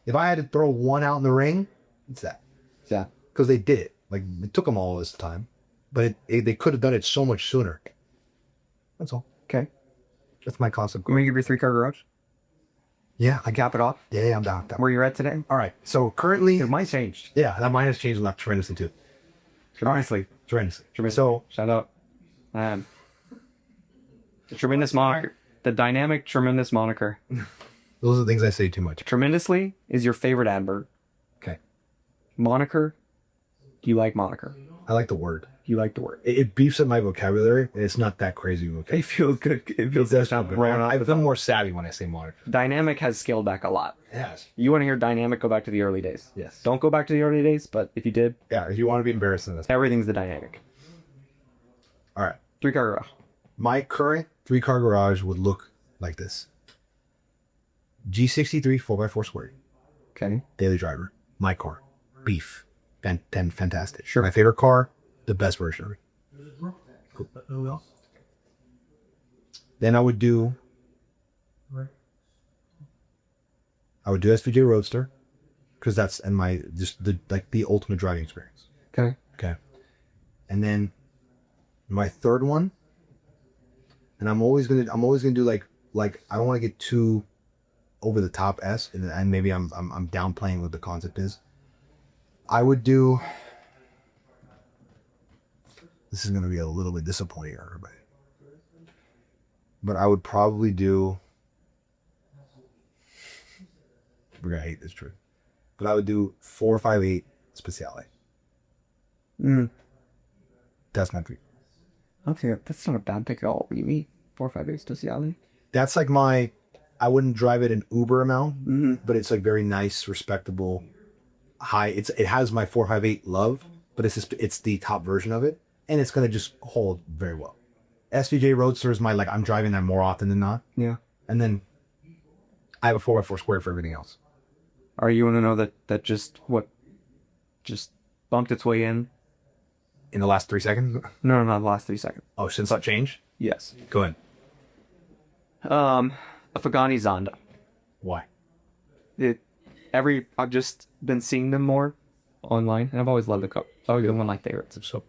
Speaker 1: if I had to throw one out in the ring, it's that.
Speaker 2: Yeah.
Speaker 1: Because they did it. Like it took them all this time. But they could have done it so much sooner. That's all.
Speaker 2: Okay.
Speaker 1: That's my concept.
Speaker 2: Can we give you a 3-car garage?
Speaker 1: Yeah, I
Speaker 2: Cap it off?
Speaker 1: Yeah, I'm down with that.
Speaker 2: Where you're at today?
Speaker 1: All right. So currently...
Speaker 2: It might change.
Speaker 1: Yeah, that mine has changed tremendously too.
Speaker 2: Tremendously.
Speaker 1: Tremendously.
Speaker 2: So... Shout out. The tremendous moniker. The dynamic tremendous moniker.
Speaker 1: Those are the things I say too much.
Speaker 2: Tremendously is your favorite adverb.
Speaker 1: Okay.
Speaker 2: Moniker. Do you like moniker?
Speaker 1: I like the word.
Speaker 2: You like the word.
Speaker 1: It beefs up my vocabulary, and it's not that crazy vocabulary.
Speaker 2: It feels good. It feels
Speaker 1: It does sound good. I feel more savvy when I say moniker.
Speaker 2: Dynamic has scaled back a lot.
Speaker 1: Yes.
Speaker 2: You want to hear dynamic, go back to the early days.
Speaker 1: Yes.
Speaker 2: Don't go back to the early days, but if you did,
Speaker 1: Yeah, if you want to be embarrassed in this.
Speaker 2: everything's the dynamic.
Speaker 1: All right.
Speaker 2: 3-car garage.
Speaker 1: My current 3-car garage would look like this. G63 4x4 squared.
Speaker 2: Okay.
Speaker 1: Daily driver. My car. Beef. Fantastic.
Speaker 2: Sure.
Speaker 1: My favorite car. The best version of it. Cool. Then I would do SVJ Roadster. Because that's the ultimate driving experience.
Speaker 2: Okay.
Speaker 1: Okay. And then my third one, and I'm always gonna do like I don't want to get too over the top and maybe I'm downplaying what the concept is. I would do. This is gonna be a little bit disappointing for everybody, but I would probably do. We're gonna hate this truth, but I would do 458 Speciale. That's my dream.
Speaker 2: Okay, that's not a bad pick at all. What do you mean? 458 Speciale?
Speaker 1: That's like I wouldn't drive it an Uber amount, but it's like very nice, respectable, high. It has my 458 love, but it's the top version of it, and it's gonna just hold very well. SVJ Roadster is I'm driving that more often than not.
Speaker 2: Yeah.
Speaker 1: And then I have a 4x4 squared for everything else.
Speaker 2: Are you want to know that just bumped its way in?
Speaker 1: In the last 3 seconds?
Speaker 2: No, not the last 3 seconds.
Speaker 1: Oh, since that changed?
Speaker 2: Yes.
Speaker 1: Go ahead.
Speaker 2: A Pagani Zonda.
Speaker 1: Why?
Speaker 2: I've just been seeing them more online, and I've always loved the car. It's always been one of my favorites.
Speaker 1: So,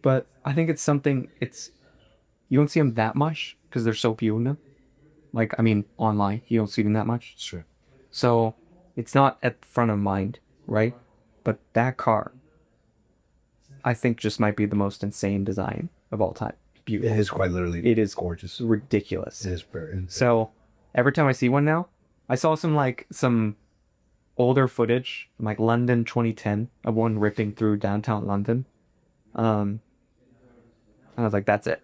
Speaker 2: But I think it's something. You don't see them that much because there's so few of them. Online, you don't see them that much.
Speaker 1: sure.
Speaker 2: So it's not at the front of mind, right? But that car, I think, just might be the most insane design of all time. Beautiful.
Speaker 1: It is quite literally.
Speaker 2: It is
Speaker 1: gorgeous.
Speaker 2: ridiculous.
Speaker 1: It is very.
Speaker 2: So every time I see one now, I saw some older footage, like London 2010, of one ripping through downtown London. And I was like, that's it.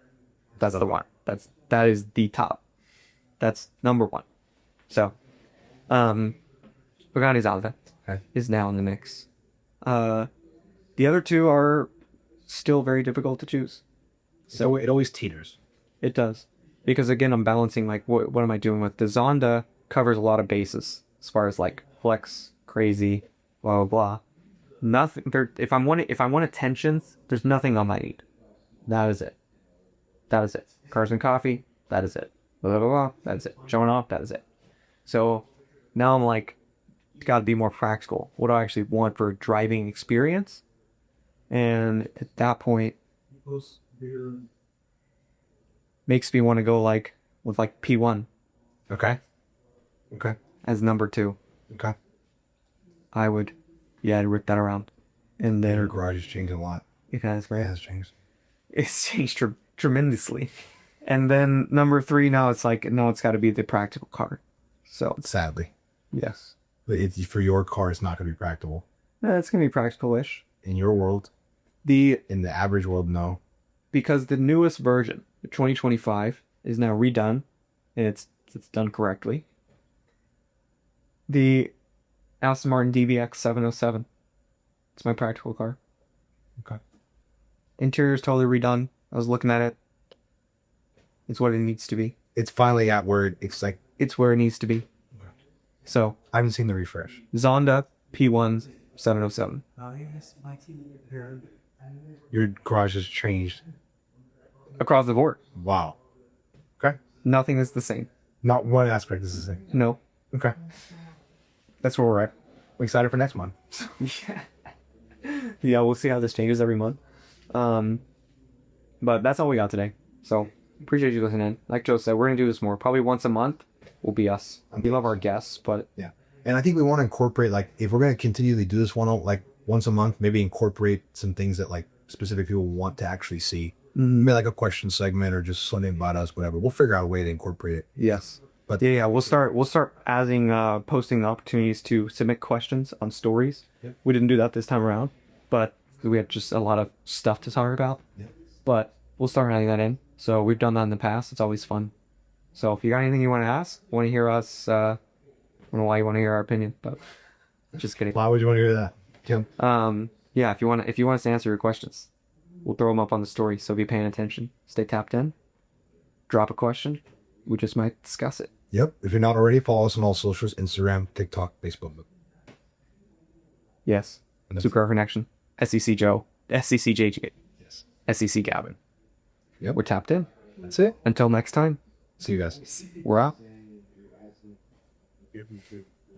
Speaker 2: That's the one. That is the top. That's number one. So, Pagani Zonda is now in the mix. The other two are still very difficult to choose.
Speaker 1: So it always teeters.
Speaker 2: It does. Because again, I'm balancing like what am I doing with the Zonda covers a lot of bases as far as like flex, crazy, blah blah blah. Nothing there. If I want attentions, there's nothing on my need. That is it. That is it. Cars and coffee. That is it. Blah blah blah. That is it. Showing off. That is it. So now I'm like, got to be more practical. What do I actually want for driving experience? And at that point, makes me want to go like with like P1
Speaker 1: Okay. Okay.
Speaker 2: as number 2.
Speaker 1: Okay.
Speaker 2: I would, yeah, I'd rip that around. And
Speaker 1: Your
Speaker 2: then
Speaker 1: garage is changing a lot.
Speaker 2: it has,
Speaker 1: It
Speaker 2: right?
Speaker 1: has changed.
Speaker 2: It's changed tremendously. And then number 3, now it's like, no, it's got to be the practical car. So,
Speaker 1: Sadly.
Speaker 2: yes.
Speaker 1: But for your car, it's not going to be practical.
Speaker 2: It's going to be practical-ish.
Speaker 1: In your world,
Speaker 2: In
Speaker 1: the average world, no.
Speaker 2: because the newest version, the 2025, is now redone, and it's done correctly. The Aston Martin DBX 707. It's my practical car.
Speaker 1: Okay.
Speaker 2: Interior's totally redone. I was looking at it. It's what it needs to be.
Speaker 1: It's finally at where it's like,
Speaker 2: It's where it needs to be. So,
Speaker 1: I haven't seen the refresh.
Speaker 2: Zonda P1 707.
Speaker 1: Your garage has changed.
Speaker 2: Across the board.
Speaker 1: Wow. Okay.
Speaker 2: Nothing is the same.
Speaker 1: Not one aspect is the same.
Speaker 2: No.
Speaker 1: Okay. That's where we're at. We're excited for next month.
Speaker 2: Yeah, we'll see how this changes every month. But that's all we got today. So appreciate you listening. Like Joe said, we're gonna do this more. Probably once a month will be us. We love our guests, but
Speaker 1: Yeah. And I think we want to incorporate, like, if we're going to continually do this once a month, maybe incorporate some things that like specific people want to actually see. Maybe like a question segment or just something about us, whatever. We'll figure out a way to incorporate it.
Speaker 2: yes.
Speaker 1: But
Speaker 2: Yeah, we'll start adding posting the opportunities to submit questions on stories.
Speaker 1: Yep.
Speaker 2: We didn't do that this time around, but we had just a lot of stuff to talk about.
Speaker 1: Yep.
Speaker 2: But we'll start adding that in. So we've done that in the past. It's always fun. So if you got anything you want to ask, want to hear us, I don't know why you want to hear our opinion, but just kidding.
Speaker 1: why would you want to hear that, Tim?
Speaker 2: Yeah, if you want us to answer your questions, we'll throw them up on the story. So be paying attention. Stay tapped in. Drop a question. We just might discuss it.
Speaker 1: Yep. If you're not already, follow us on all socials: Instagram, TikTok, Facebook.
Speaker 2: Yes.
Speaker 1: And that's-
Speaker 2: Supercar Connection. SCC Joe. SCC JJ.
Speaker 1: Yes.
Speaker 2: SCC Gavin.
Speaker 1: Yep.
Speaker 2: We're tapped in.
Speaker 1: That's it.
Speaker 2: Until next time,
Speaker 1: See you guys.
Speaker 2: we're out.